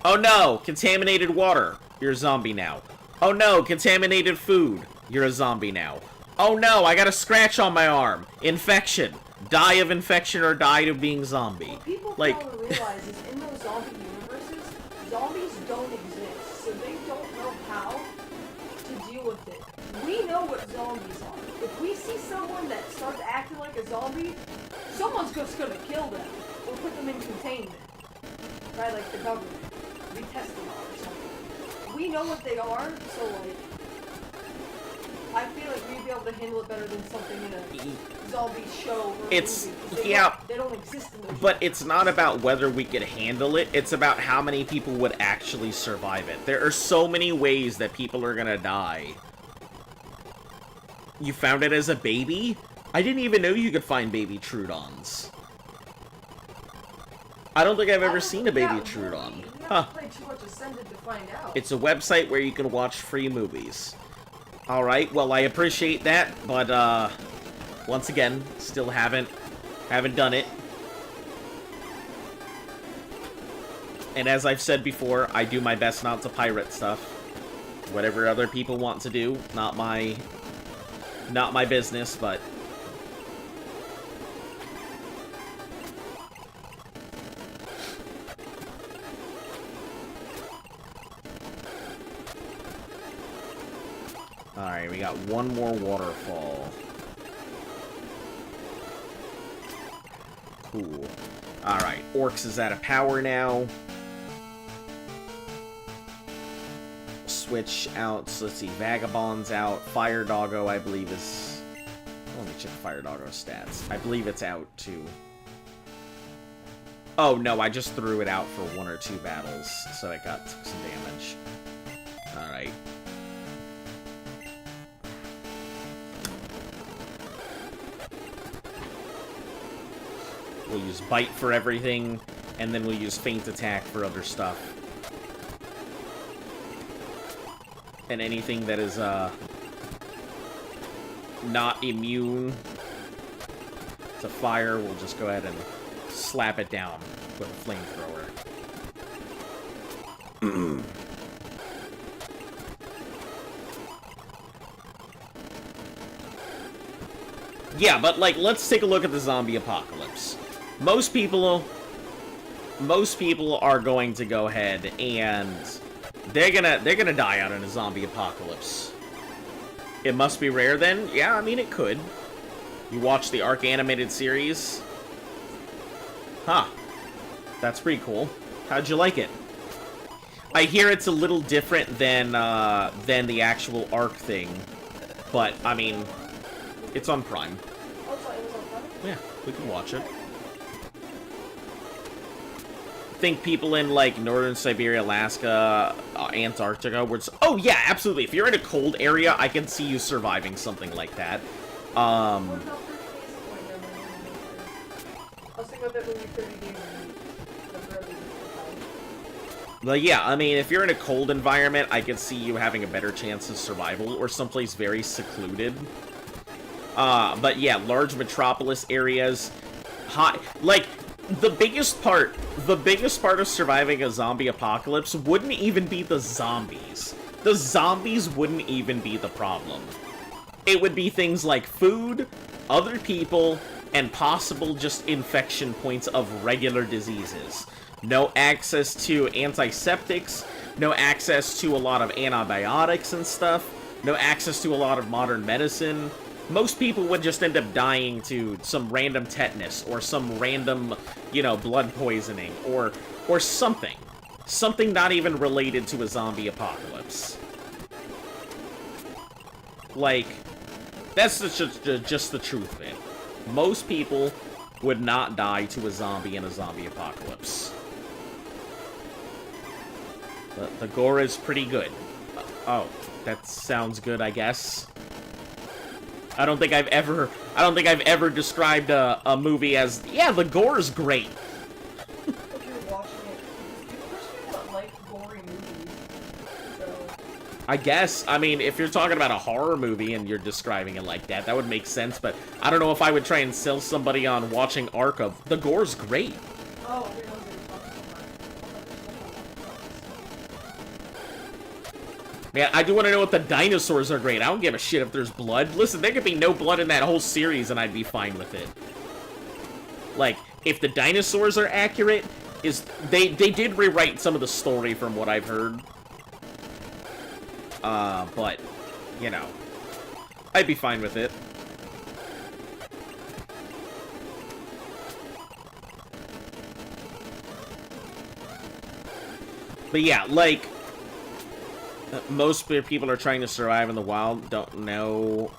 Oh no! Contaminated water. You're a zombie now. Oh no, contaminated food. You're a zombie now. Oh no, I got a scratch on my arm. Infection. Die of infection or die of being zombie. What people Like, fail to realize is in those zombie universes, zombies don't exist, so they don't know how to deal with it. We know what zombies are. If we see someone that starts acting like a zombie, someone's just gonna kill them or put them in containment. Right, like the government. We test them all or something. We know what they are, so like, I feel like we'd be able to handle it better than something in a zombie show or it's, movie. yeah, they don't exist in those but it's not about whether we could handle it, it's about how many people would actually survive it. There are so many ways that people are gonna die. You found it as a baby? I didn't even know you could find baby Trudons. I don't think I've ever seen a baby Trudon. Huh. It's a website where you can watch free movies. Alright, well, I appreciate that, but, once again, still haven't done it. And as I've said before, I do my best not to pirate stuff. Whatever other people want to do, not my business, but... Alright, we got one more waterfall. Cool. Alright, Orcs is out of power now. Switch out, so let's see, Vagabond's out. Fire Doggo, I believe, is... Let me check Fire Doggo's stats. I believe it's out, too. Oh, no, I just threw it out for 1 or 2 battles, so it took some damage. Alright. We'll use Bite for everything, and then we'll use Feint Attack for other stuff. And anything that is, not immune to fire, we'll just go ahead and slap it down with a flamethrower. Yeah, but, like, let's take a look at the zombie apocalypse. Most people are going to go ahead and they're gonna die out in a zombie apocalypse. It must be rare then? Yeah, I mean, it could. You watch the Arc animated series? Huh. That's pretty cool. How'd you like it? I hear it's a little different than the actual Arc thing, but, I mean, it's on Prime. Yeah, we can watch it. I think people in, like, Northern Siberia, Alaska, Antarctica, where it's... Oh, yeah, absolutely. If you're in a cold area, I can see you surviving something like that. But yeah, I mean, if you're in a cold environment, I can see you having a better chance of survival, or someplace very secluded. But yeah, large metropolis areas, hot, like, the biggest part of surviving a zombie apocalypse wouldn't even be the zombies. The zombies wouldn't even be the problem. It would be things like food, other people, and possible just infection points of regular diseases. No access to antiseptics, no access to a lot of antibiotics and stuff, no access to a lot of modern medicine. Most people would just end up dying to some random tetanus or some random, you know, blood poisoning or something. Something not even related to a zombie apocalypse. Like, that's just the truth of it. Most people would not die to a zombie in a zombie apocalypse. The gore is pretty good. Oh, that sounds good, I guess. I don't think I've ever described a movie as, yeah, the gore is great. If you're watching it, people don't like gory movies, so... I guess. I mean, if you're talking about a horror movie and you're describing it like that, that would make sense, but I don't know if I would try and sell somebody on watching Ark of, the gore's great. Oh, I didn't know they were talking about Yeah, I do want to know if the dinosaurs are great. I don't give a shit if there's blood. Listen, there could be no blood in that whole series and I'd be fine with it. Like, if the dinosaurs are accurate, they did rewrite some of the story from what I've heard. But, you know, I'd be fine with it. But yeah, like, most people are trying to survive in the wild, don't know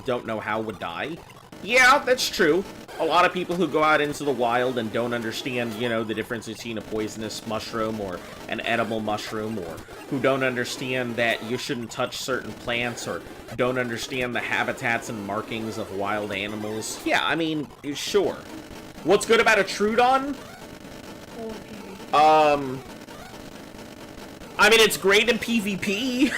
how would die. Yeah, that's true. A lot of people who go out into the wild and don't understand, you know, the difference between a poisonous mushroom or an edible mushroom, or who don't understand that you shouldn't touch certain plants, or don't understand the habitats and markings of wild animals. Yeah, I mean, sure. What's good about a Troodon? I mean, it's great in PvP.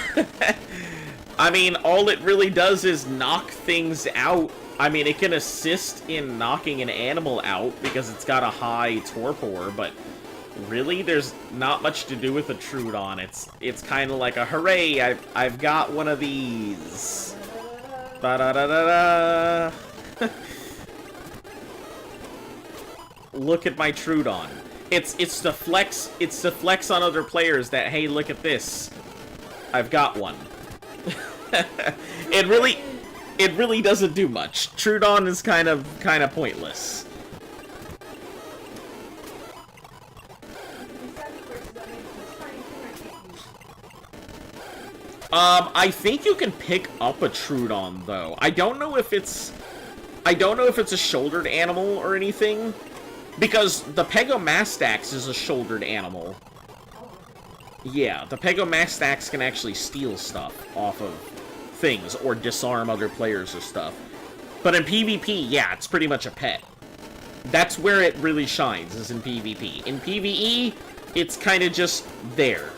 I mean, all it really does is knock things out. I mean, it can assist in knocking an animal out because it's got a high torpor, but really, there's not much to do with a Troodon. It's kind of like a, hooray, I've got one of these. Ba-da-da-da-da. Look at my Troodon. It's to flex on other players that, hey, look at this. I've got one. It really doesn't do much. Troodon is kind of pointless. I think you can pick up a Troodon though. I don't know if it's a shouldered animal or anything. Because the Pegomastax is a shouldered animal. Yeah, the Pegomastax can actually steal stuff off of things or disarm other players or stuff. But in PvP, yeah, it's pretty much a pet. That's where it really shines, is in PvP. In PvE, it's kind of just there.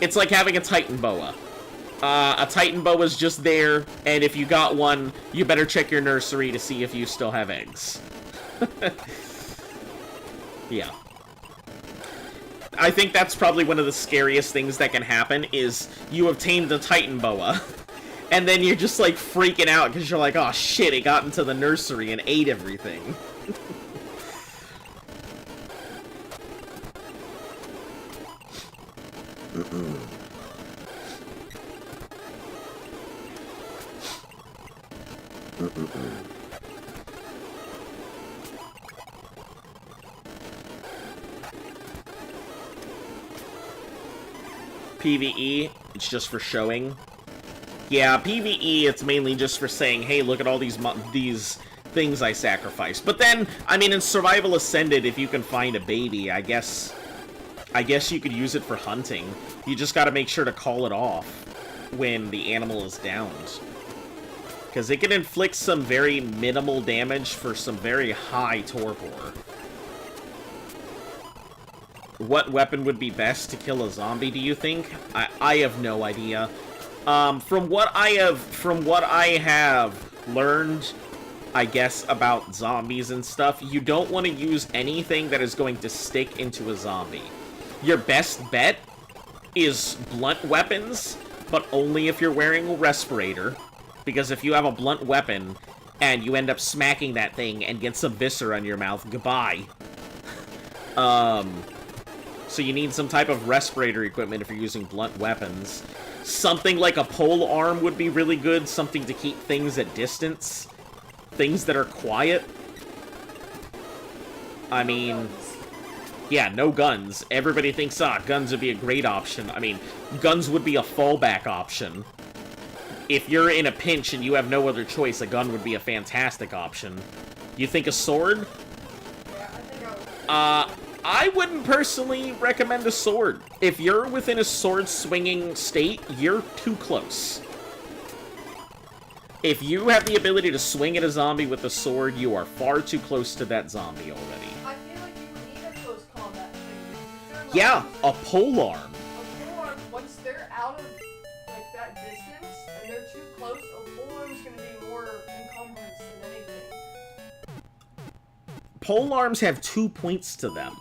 It's like having a Titan Boa. A Titan Boa's just there, and if you got one, you better check your nursery to see if you still have eggs. Yeah. I think that's probably one of the scariest things that can happen, is you obtain the Titan Boa, and then you're just, like, freaking out because you're like, oh shit, it got into the nursery and ate everything. PvE, it's just for showing. Yeah, PvE, it's mainly just for saying, hey, look at all these things I sacrificed. But then, I mean, in Survival Ascended, if you can find a baby, I guess you could use it for hunting. You just gotta make sure to call it off when the animal is downed. Because it can inflict some very minimal damage for some very high torpor. What weapon would be best to kill a zombie, do you think? I have no idea. From what I have learned, I guess, about zombies and stuff, you don't want to use anything that is going to stick into a zombie. Your best bet is blunt weapons, but only if you're wearing a respirator. Because if you have a blunt weapon, and you end up smacking that thing and get some viscera on your mouth, goodbye. So you need some type of respirator equipment if you're using blunt weapons. Something like a pole arm would be really good, something to keep things at distance. Things that are quiet. I mean, yeah, no guns. Everybody thinks, guns would be a great option. I mean, guns would be a fallback option. If you're in a pinch and you have no other choice, a gun would be a fantastic option. You think a sword? Yeah, I think I wouldn't personally recommend a sword. If you're within a sword-swinging state, you're too close. If you have the ability to swing at a zombie with a sword, you are far too close to that zombie already. I feel like you would need a close combat thing. Yeah, a polearm. A polearm, once they're out of like that distance and they're too close, a polearm's gonna be more encumbrance than anything. Polearms have 2 points to them.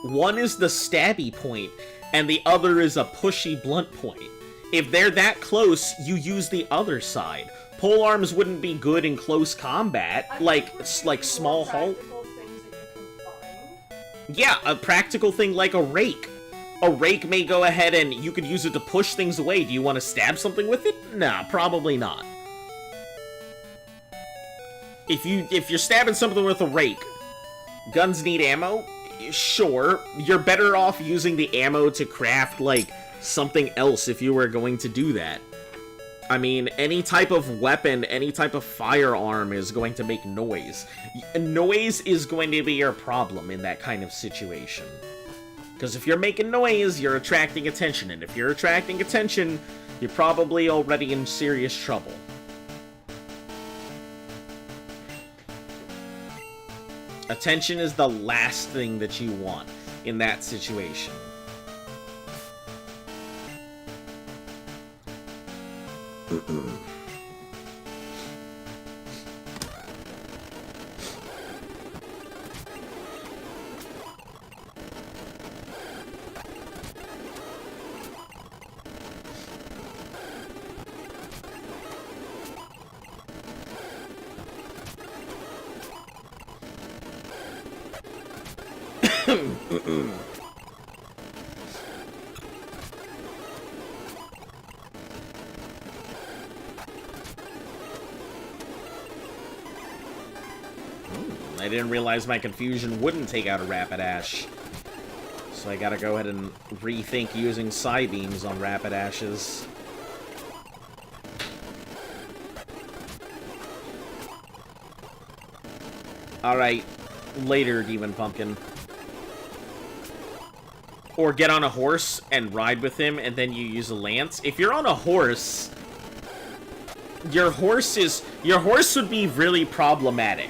One is the stabby point, and the other is a pushy blunt point. If they're that close, you use the other side. Pole arms wouldn't be good in close combat, like small halt. Yeah, a practical thing like a rake. A rake may go ahead and you could use it to push things away. Do you want to stab something with it? Nah, probably not. If you're stabbing something with a rake, guns need ammo? Sure. You're better off using the ammo to craft, like, something else if you were going to do that. I mean, any type of weapon, any type of firearm is going to make noise. Noise is going to be your problem in that kind of situation. Because if you're making noise, you're attracting attention. And if you're attracting attention, you're probably already in serious trouble. Attention is the last thing that you want in that situation. I didn't realize my confusion wouldn't take out a Rapidash. So I gotta go ahead and rethink using Psybeams on Rapidashes. Alright, later, Demon Pumpkin. Or get on a horse and ride with him, and then you use a lance. If you're on a horse, your horse would be really problematic.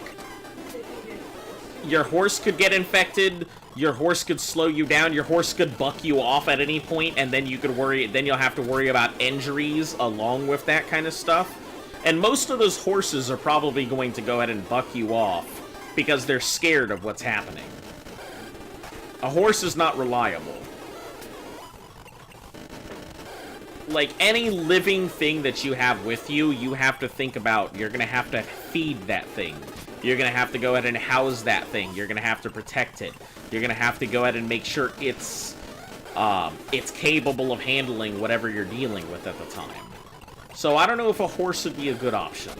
Your horse could get infected, your horse could slow you down, your horse could buck you off at any point, and then you'll have to worry about injuries along with that kind of stuff. And most of those horses are probably going to go ahead and buck you off because they're scared of what's happening. A horse is not reliable. Like, any living thing that you have with you, you have to think about, you're gonna have to feed that thing. You're gonna have to go ahead and house that thing. You're gonna have to protect it. You're gonna have to go ahead and make sure it's capable of handling whatever you're dealing with at the time. So I don't know if a horse would be a good option.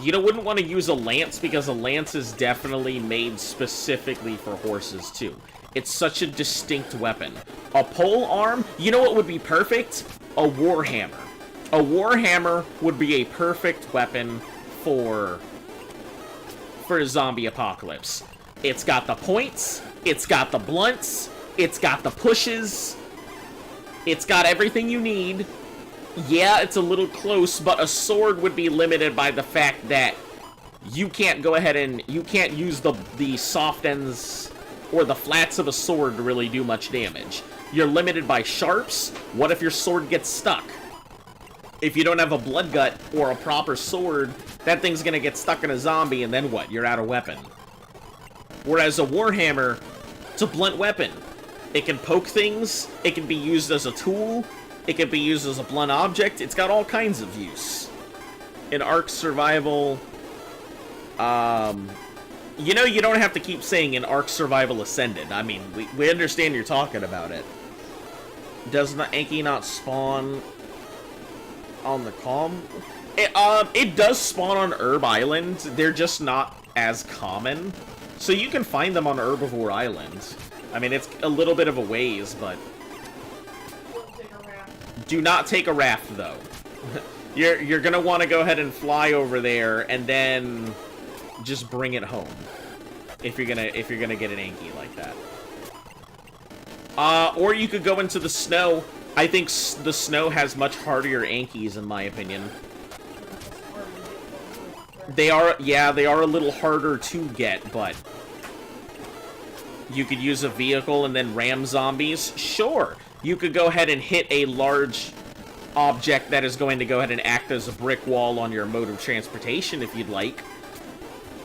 You wouldn't want to use a lance because a lance is definitely made specifically for horses too. It's such a distinct weapon. A pole arm, you know what would be perfect? A warhammer. A warhammer would be a perfect weapon for a zombie apocalypse. It's got the points, it's got the blunts, it's got the pushes, it's got everything you need. Yeah, it's a little close, but a sword would be limited by the fact that you can't go ahead and you can't use the soft ends or the flats of a sword to really do much damage. You're limited by sharps. What if your sword gets stuck? If you don't have a blood gut or a proper sword, that thing's gonna get stuck in a zombie, and then what? You're out of weapon. Whereas a warhammer, it's a blunt weapon. It can poke things, it can be used as a tool, it can be used as a blunt object, it's got all kinds of use. In Ark Survival, you know, you don't have to keep saying in Ark Survival Ascended. I mean, we understand you're talking about it. Does the Anki not spawn on the Calm? It does spawn on Herb Island. They're just not as common. So you can find them on Herbivore Island. I mean, it's a little bit of a ways, but... Do not take a raft, though. You're gonna want to go ahead and fly over there, and then just bring it home. If you're gonna get an Anki like that. Or you could go into the snow. I think the snow has much hardier Ankis, in my opinion. They are a little harder to get, but you could use a vehicle and then ram zombies. Sure, you could go ahead and hit a large object that is going to go ahead and act as a brick wall on your mode of transportation if you'd like.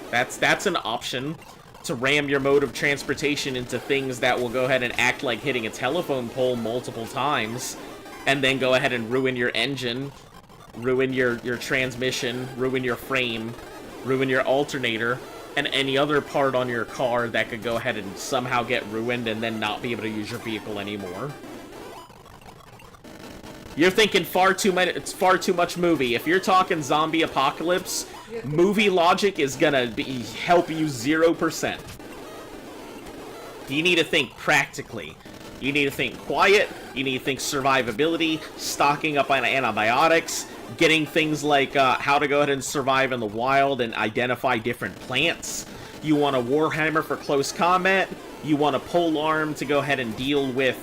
That's an option. to ram your mode of transportation into things that will go ahead and act like hitting a telephone pole multiple times, and then go ahead and ruin your engine, ruin your transmission, ruin your frame, ruin your alternator, and any other part on your car that could go ahead and somehow get ruined and then not be able to use your vehicle anymore. You're thinking far too much movie. If you're talking zombie apocalypse, movie logic is gonna help you 0%. You need to think practically. You need to think quiet, you need to think survivability, stocking up on antibiotics, getting things like how to go ahead and survive in the wild and identify different plants. You want a warhammer for close combat. You want a polearm to go ahead and deal with,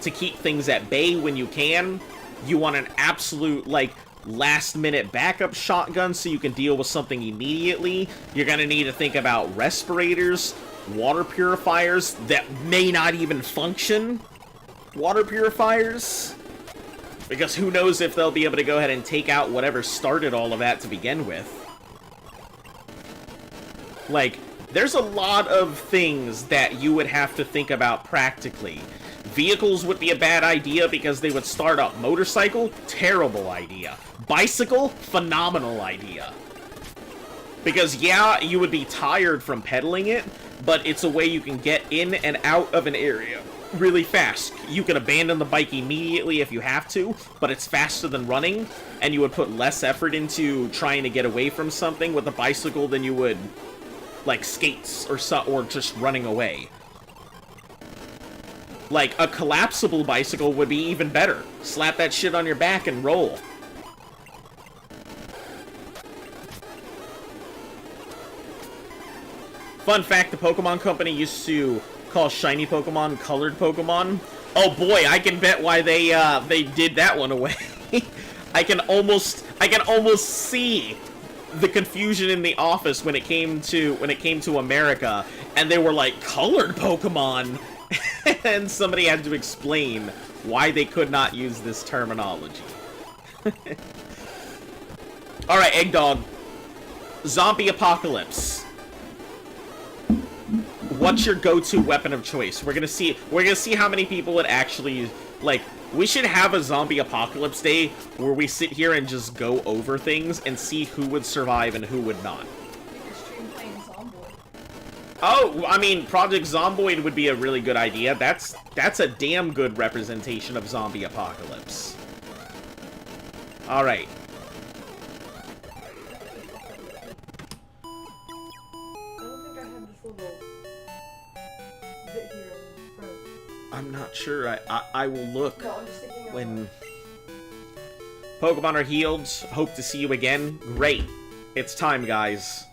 to keep things at bay when you can. You want an absolute, like, last-minute backup shotgun so you can deal with something immediately. You're gonna need to think about respirators, water purifiers that may not even function. Water purifiers. Because who knows if they'll be able to go ahead and take out whatever started all of that to begin with. Like, there's a lot of things that you would have to think about practically. Vehicles would be a bad idea because they would start up. Motorcycle, terrible idea. Bicycle, phenomenal idea. Because, yeah, you would be tired from pedaling it, but it's a way you can get in and out of an area really fast. You can abandon the bike immediately if you have to, but it's faster than running, and you would put less effort into trying to get away from something with a bicycle than you would, like, skates or just running away. Like, a collapsible bicycle would be even better. Slap that shit on your back and roll. Fun fact, the Pokemon Company used to call shiny Pokemon colored Pokemon. Oh boy, I can bet why they did that one away. I can almost see the confusion in the office when it came to America, and they were like, colored Pokemon? And somebody had to explain why they could not use this terminology. Alright, Eggdog. Zombie apocalypse. What's your go-to weapon of choice? We're gonna see how many people would actually, like, we should have a zombie apocalypse day where we sit here and just go over things and see who would survive and who would not. Oh, I mean, Project Zomboid would be a really good idea. That's a damn good representation of zombie apocalypse. Alright. I'm not sure. I will look when Pokemon are healed. Hope to see you again. Great. It's time, guys.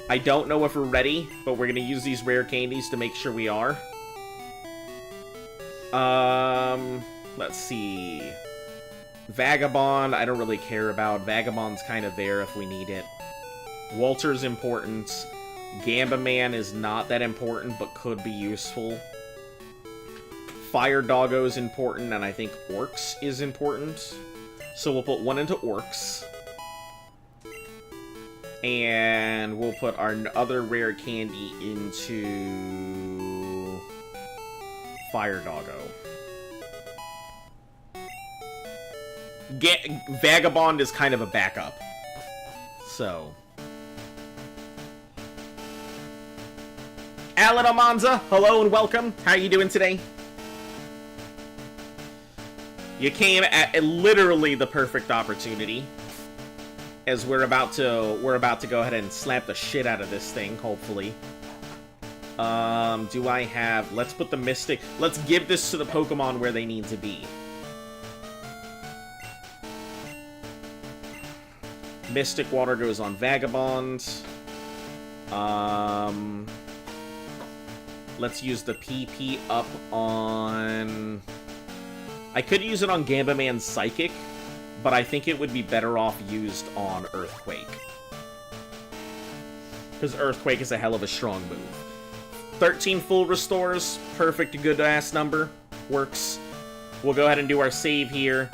I don't know if we're ready, but we're gonna use these rare candies to make sure we are. Let's see. Vagabond, I don't really care about. Vagabond's kind of there if we need it. Walter's important. Gamba Man is not that important, but could be useful. Fire Doggo's important, and I think Orcs is important. So we'll put one into Orcs. And we'll put our other rare candy into Fire Doggo. Vagabond is kind of a backup. So. Alan Almanza, hello and welcome. How are you doing today? You came at literally the perfect opportunity. As we're about to go ahead and slap the shit out of this thing, hopefully. Do I have... Let's put the Mystic... Let's give this to the Pokemon where they need to be. Mystic Water goes on Vagabond. Let's use the PP up on... I could use it on Gamba Man's Psychic, but I think it would be better off used on Earthquake. Because Earthquake is a hell of a strong move. 13 full restores, perfect good-ass number, works. We'll go ahead and do our save here.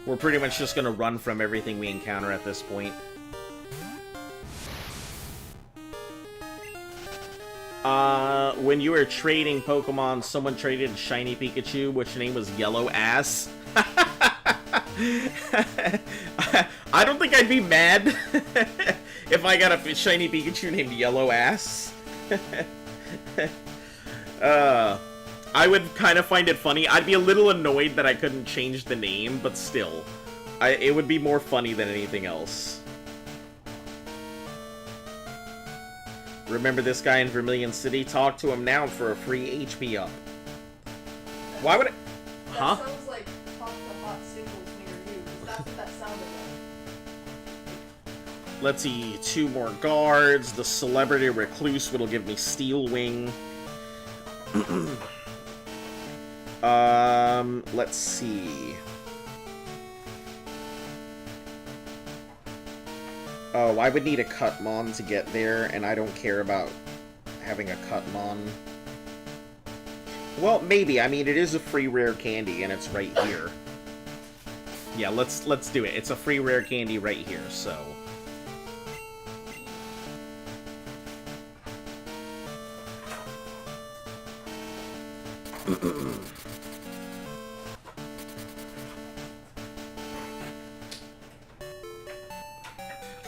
We're pretty much just gonna run from everything we encounter at this point. When you were trading Pokemon, someone traded Shiny Pikachu, which name was Yellow Ass. I don't think I'd be mad if I got a Shiny Pikachu named Yellow Ass. I would kind of find it funny. I'd be a little annoyed that I couldn't change the name, but still. It would be more funny than anything else. Remember this guy in Vermilion City? Talk to him now for a free HP up. Why would it? Huh? That sounds like talk to hot singles near you, because that's what that sounded like. Let's see, 2 more guards. The Celebrity Recluse will give me Steel Wing. Let's see. Oh, I would need a Cutmon to get there, and I don't care about having a Cutmon. Well, maybe. I mean, it is a free rare candy, and it's right here. Yeah, let's do it. It's a free rare candy right here, so...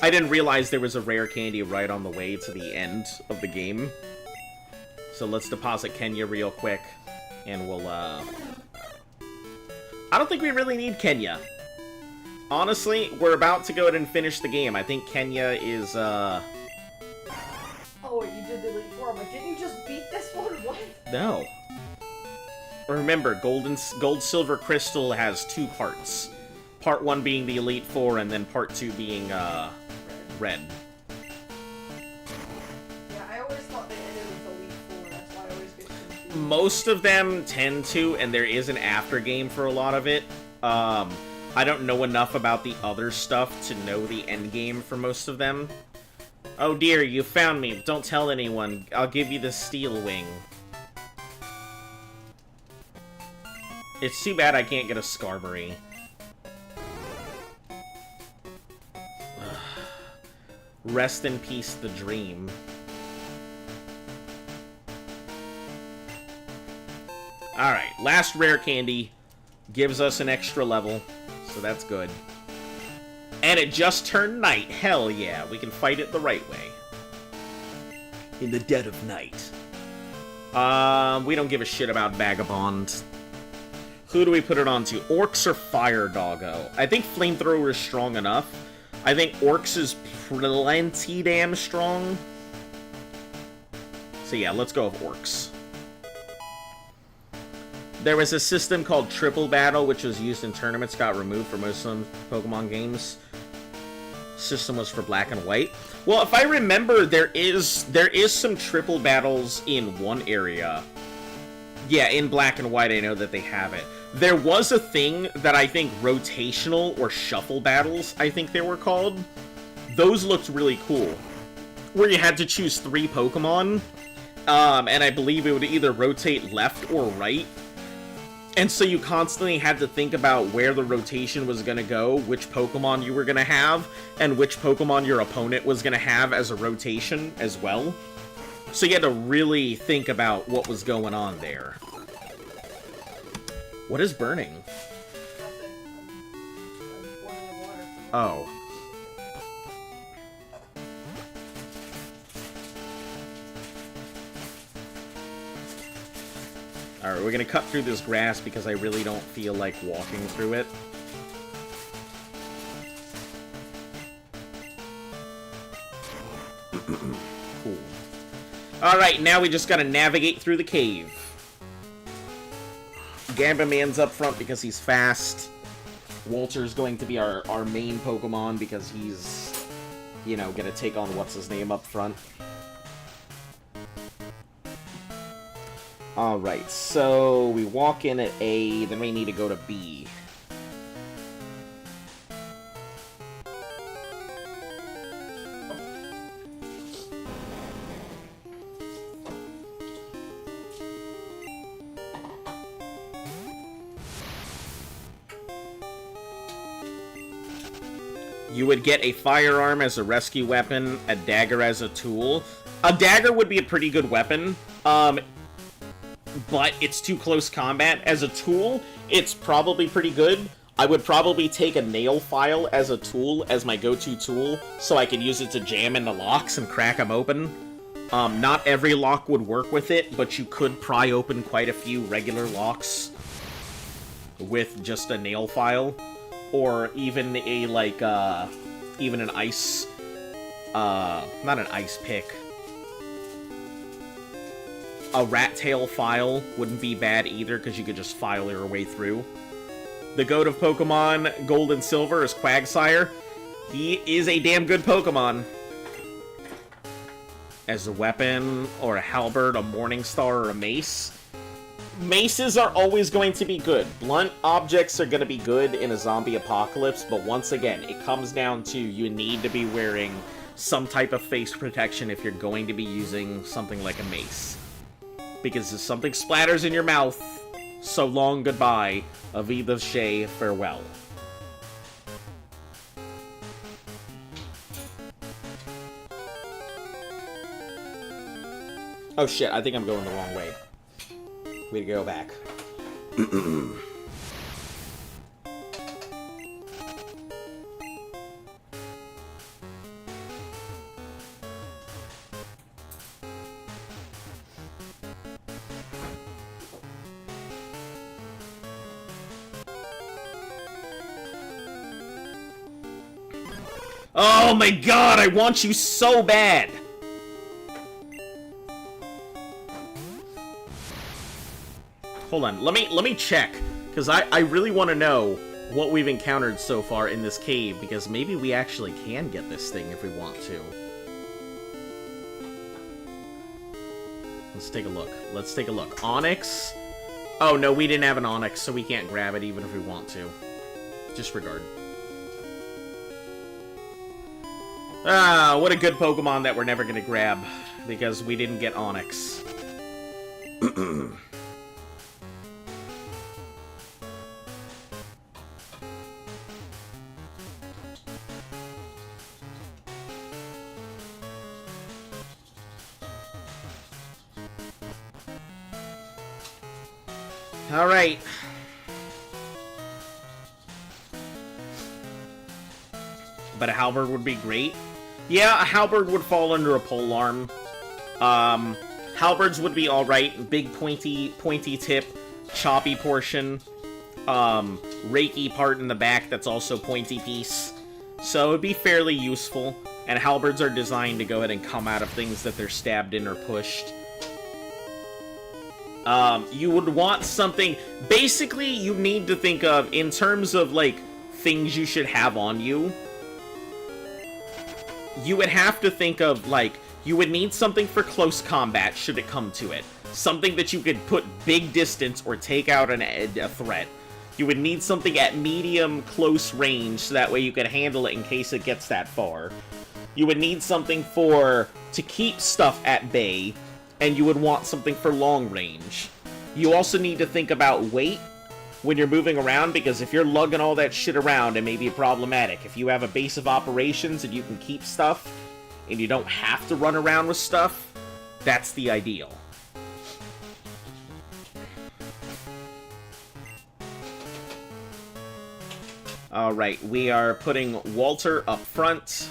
I didn't realize there was a rare candy right on the way to the end of the game. So let's deposit Kenya real quick, and we'll, I don't think we really need Kenya. Honestly, we're about to go ahead and finish the game. I think Kenya is, Oh, wait, you did the Elite Four, but didn't you just beat this one? What? No. Remember, Gold, Silver, Crystal has 2 parts. Part 1 being the Elite Four, and then Part 2 being, Red. Yeah, I always thought they ended with Elite Four, that's why I always get confused. Most of them tend to, and there is an after game for a lot of it. I don't know enough about the other stuff to know the end game for most of them. Oh dear, you found me. Don't tell anyone. I'll give you the Steel Wing. It's too bad I can't get a Skarmory. Rest in peace, the dream. Alright, last rare candy gives us an extra level, so that's good. And it just turned night. Hell yeah, we can fight it the right way. In the dead of night. We don't give a shit about Vagabond. Who do we put it on to? Orcs or Fire Doggo? I think Flamethrower is strong enough. I think Orcs is plenty damn strong. So yeah, let's go with Orcs. There was a system called Triple Battle, which was used in tournaments, got removed for most of Pokemon games. System was for Black and White. Well, if I remember, there is some Triple Battles in one area. Yeah, in Black and White, I know that they have it. There was a thing that I think rotational or shuffle battles, I think they were called. Those looked really cool. Where you had to choose 3 Pokemon, and I believe it would either rotate left or right. And so you constantly had to think about where the rotation was going to go, which Pokemon you were going to have, and which Pokemon your opponent was going to have as a rotation as well. So you had to really think about what was going on there. What is burning? Oh. Alright, we're gonna cut through this grass because I really don't feel like walking through it. Cool. Alright, now we just gotta navigate through the cave. Gamba Man's up front because he's fast. Walter's going to be our main Pokemon because he's, you know, gonna take on what's-his-name up front. Alright, so we walk in at A, then we need to go to B. You would get a firearm as a rescue weapon, a dagger as a tool. A dagger would be a pretty good weapon, but it's too close combat. As a tool, it's probably pretty good. I would probably take a nail file as a tool, as my go-to tool, so I can use it to jam into locks and crack them open. Not every lock would work with it, but you could pry open quite a few regular locks with just a nail file. Or even a, like, even an ice, not an ice pick. A rat tail file wouldn't be bad either, because you could just file your way through. The goat of Pokemon, Gold and Silver, is Quagsire. He is a damn good Pokemon. As a weapon, or a halberd, a Morningstar, or a mace. Maces are always going to be good. Blunt objects are going to be good in a zombie apocalypse, but once again, it comes down to you need to be wearing some type of face protection if you're going to be using something like a mace. Because if something splatters in your mouth, so long goodbye, Aviva Shea, farewell. Oh shit, I think I'm going the wrong way. Way to go back. Oh my god, I want you so bad! Hold on, let me check, because I really want to know what we've encountered so far in this cave, because maybe we actually can get this thing if we want to. Let's take a look. Let's take a look. Onyx? Oh, no, we didn't have an Onyx, so we can't grab it even if we want to. Disregard. Ah, what a good Pokemon that we're never gonna grab, because we didn't get Onyx. Alright. But a halberd would be great. Yeah, a halberd would fall under a polearm. Halberds would be alright. Big pointy tip, choppy portion, rakey part in the back that's also pointy piece. So it'd be fairly useful. And halberds are designed to go ahead and come out of things that they're stabbed in or pushed. You would want something... Basically, you need to think of, in terms of, like, things you should have on you, you would have to think of, like, you would need something for close combat, should it come to it. Something that you could put big distance or take out a threat. You would need something at medium close range, so that way you could handle it in case it gets that far. You would need something to keep stuff at bay, and you would want something for long range. You also need to think about weight when you're moving around, because if you're lugging all that shit around, it may be problematic. If you have a base of operations and you can keep stuff, and you don't have to run around with stuff, that's the ideal. Alright, we are putting Walter up front.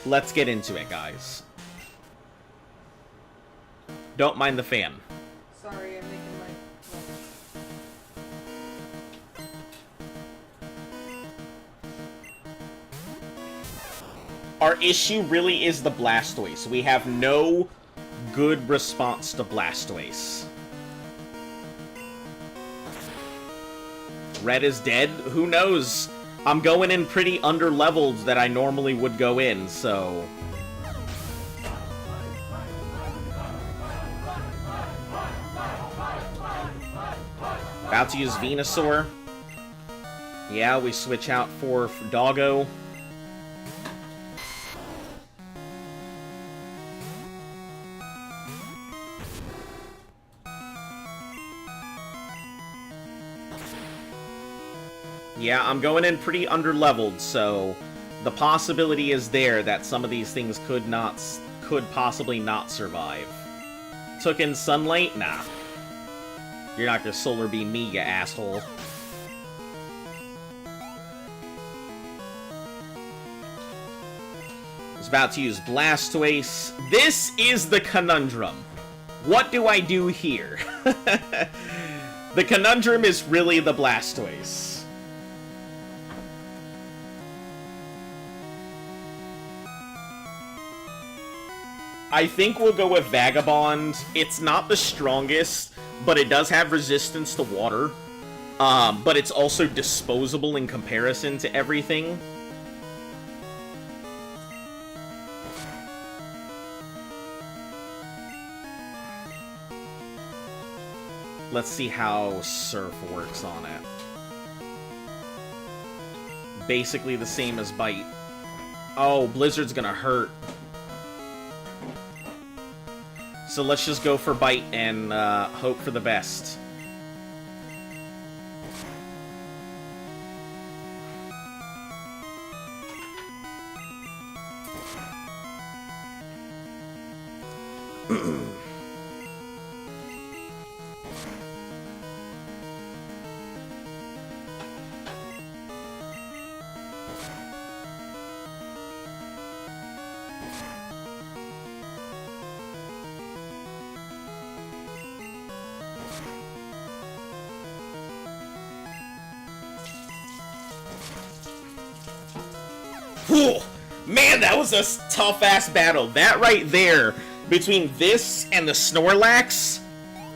Let's get into it, guys. Don't mind the fan. Sorry, I'm making my... Our issue really is the Blastoise. We have no good response to Blastoise. Red is dead? Who knows? I'm going in pretty under-leveled that I normally would go in, so... About to use Venusaur. Yeah, we switch out for Doggo. Yeah, I'm going in pretty underleveled, so the possibility is there that some of these things could possibly not survive. Took in sunlight? Nah. You're not gonna solar beam me, you asshole. I was about to use Blastoise. This is the conundrum. What do I do here? The conundrum is really the Blastoise. I think we'll go with Vagabond. It's not the strongest, but it does have resistance to water. But it's also disposable in comparison to everything. Let's see how Surf works on it. Basically the same as Bite. Oh, Blizzard's gonna hurt. So let's just go for Bite and hope for the best. Whew. Man, that was a tough-ass battle. That right there, between this and the Snorlax,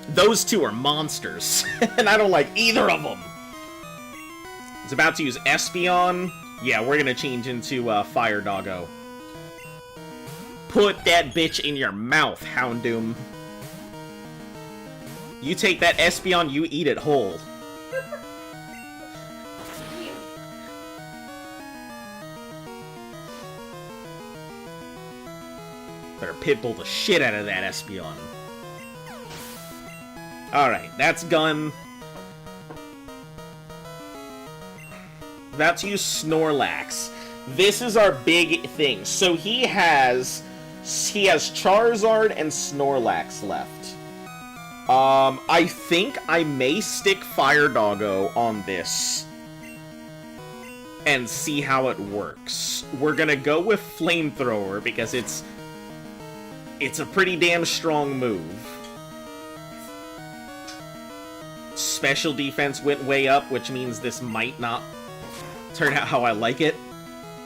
those two are monsters. And I don't like either of them. It's about to use Espeon. Yeah, we're gonna change into Fire Doggo. Put that bitch in your mouth, Houndoom. You take that Espeon, you eat it whole. Better pitbull the shit out of that Espeon. Alright, that's Gun. About to use Snorlax. This is our big thing. So he has Charizard and Snorlax left. I think I may stick Fire Doggo on this and see how it works. We're gonna go with Flamethrower because it's a pretty damn strong move. Special defense went way up, which means this might not turn out how I like it.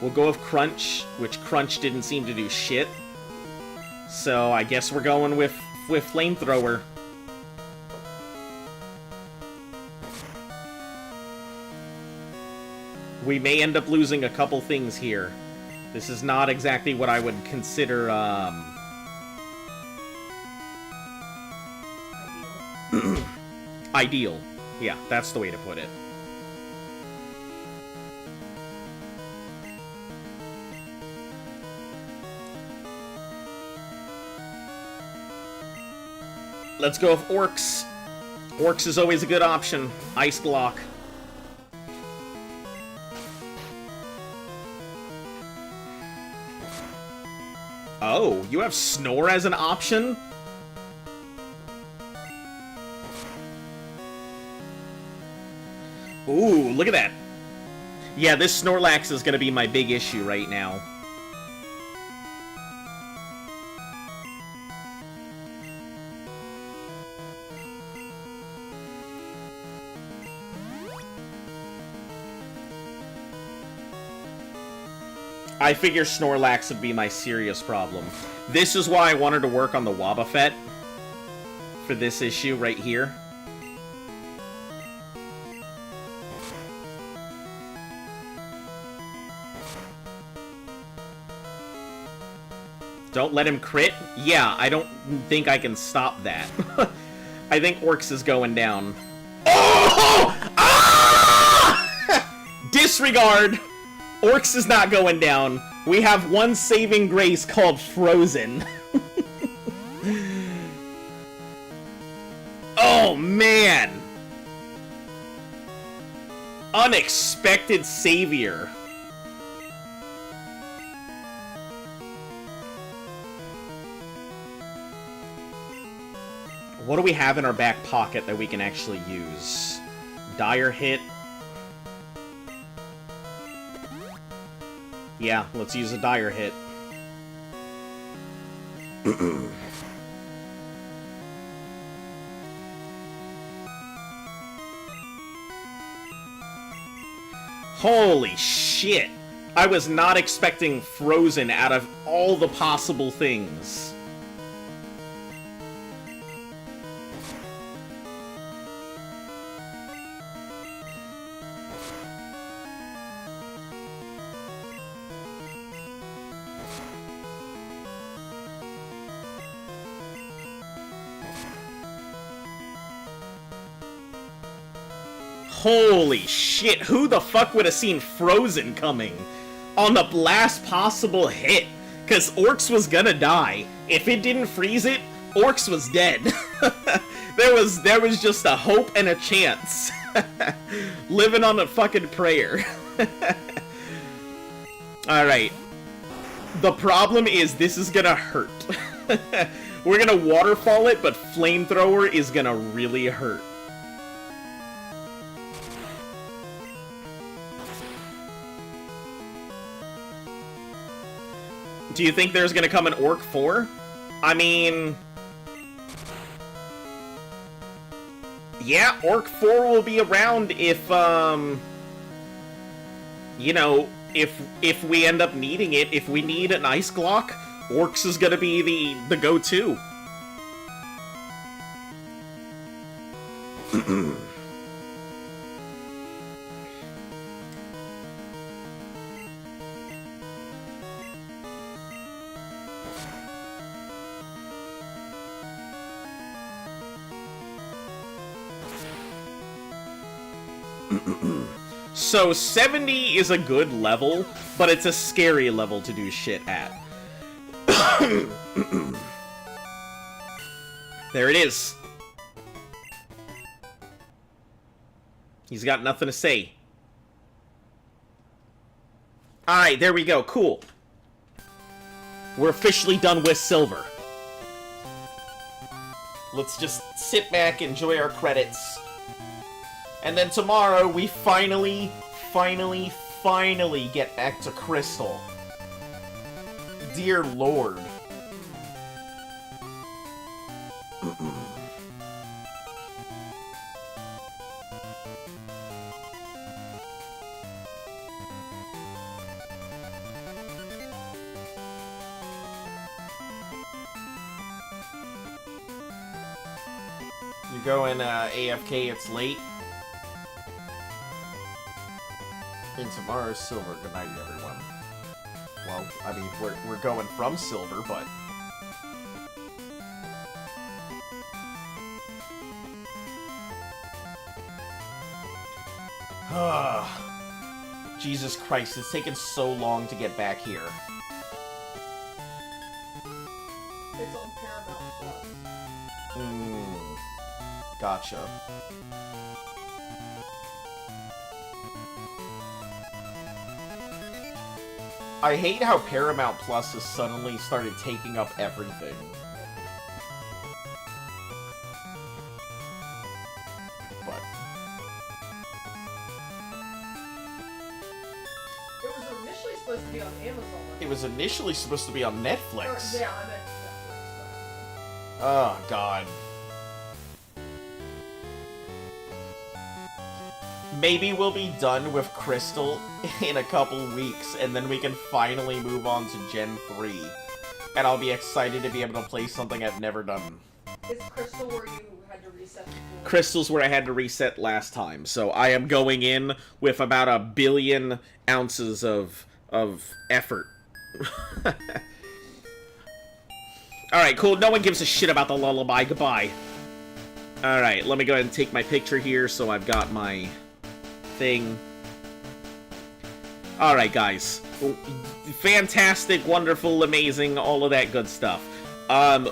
We'll go with Crunch, which Crunch didn't seem to do shit. So I guess we're going with Flamethrower. We may end up losing a couple things here. This is not exactly what I would consider, ideal. Yeah, that's the way to put it. Let's go with Orcs. Orcs is always a good option. Ice Glock. Oh, you have Snore as an option? Ooh, look at that. Yeah, this Snorlax is gonna be my big issue right now. I figure Snorlax would be my serious problem. This is why I wanted to work on the Wobbuffet for this issue right here. Don't let him crit? Yeah, I don't think I can stop that. I think Orcs is going down. Oh! Ah! Disregard! Orcs is not going down. We have one saving grace called Frozen. Oh, man. unexpected savior. What do we have in our back pocket that we can actually use? Dire hit. Yeah, let's use a dire hit. Holy shit! I was not expecting Frozen out of all the possible things. Holy shit, who the fuck would have seen Frozen coming on the last possible hit? Because Orcs was gonna die. If it didn't freeze it, Orcs was dead. there was just a hope and a chance. Living on a fucking prayer. Alright. The problem is this is gonna hurt. We're gonna waterfall it, but Flamethrower is gonna really hurt. Do you think there's gonna come an Orc 4? I mean... yeah, Orc 4 will be around if, you know, if we end up needing it. If we need an Ice Glock, Orcs is gonna be the go-to. So 70 is a good level, but it's a scary level to do shit at. There it is. He's got nothing to say. Alright, there we go. Cool. We're officially done with Silver. Let's just sit back, enjoy our credits. And then tomorrow, we finally get back to Crystal. Dear Lord. You're going AFK, it's late. And tomorrow's Silver. Good night, everyone. Well, I mean, we're going from Silver, but... Jesus Christ, it's taken so long to get back here. It's on Paramount Plus. Gotcha. I hate how Paramount Plus has suddenly started taking up everything. But... it was initially supposed to be on Amazon. it was initially supposed to be on Netflix. Or, yeah, I meant Netflix. Oh, God. Maybe we'll be done with Crystal in a couple weeks, and then we can finally move on to Gen 3. And I'll be excited to be able to play something I've never done. Is Crystal where you had to reset before? Crystal's where I had to reset last time, so I am going in with about 1 billion ounces of effort. Alright, cool. No one gives a shit about the lullaby. Goodbye. Alright, let me go ahead and take my picture here so I've got my... thing. Alright, guys. Fantastic, wonderful, amazing, all of that good stuff.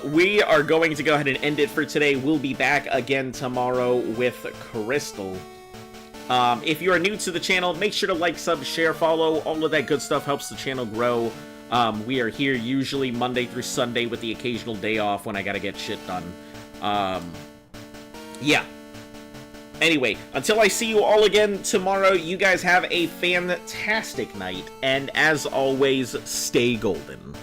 We are going to go ahead and end it for today. We'll be back again tomorrow with Crystal. If you are new to the channel, make sure to like, sub, share, follow. All of that good stuff helps the channel grow. We are here usually Monday through Sunday with the occasional day off when I gotta get shit done. Yeah. Anyway, until I see you all again tomorrow, you guys have a fantastic night. And as always, stay golden.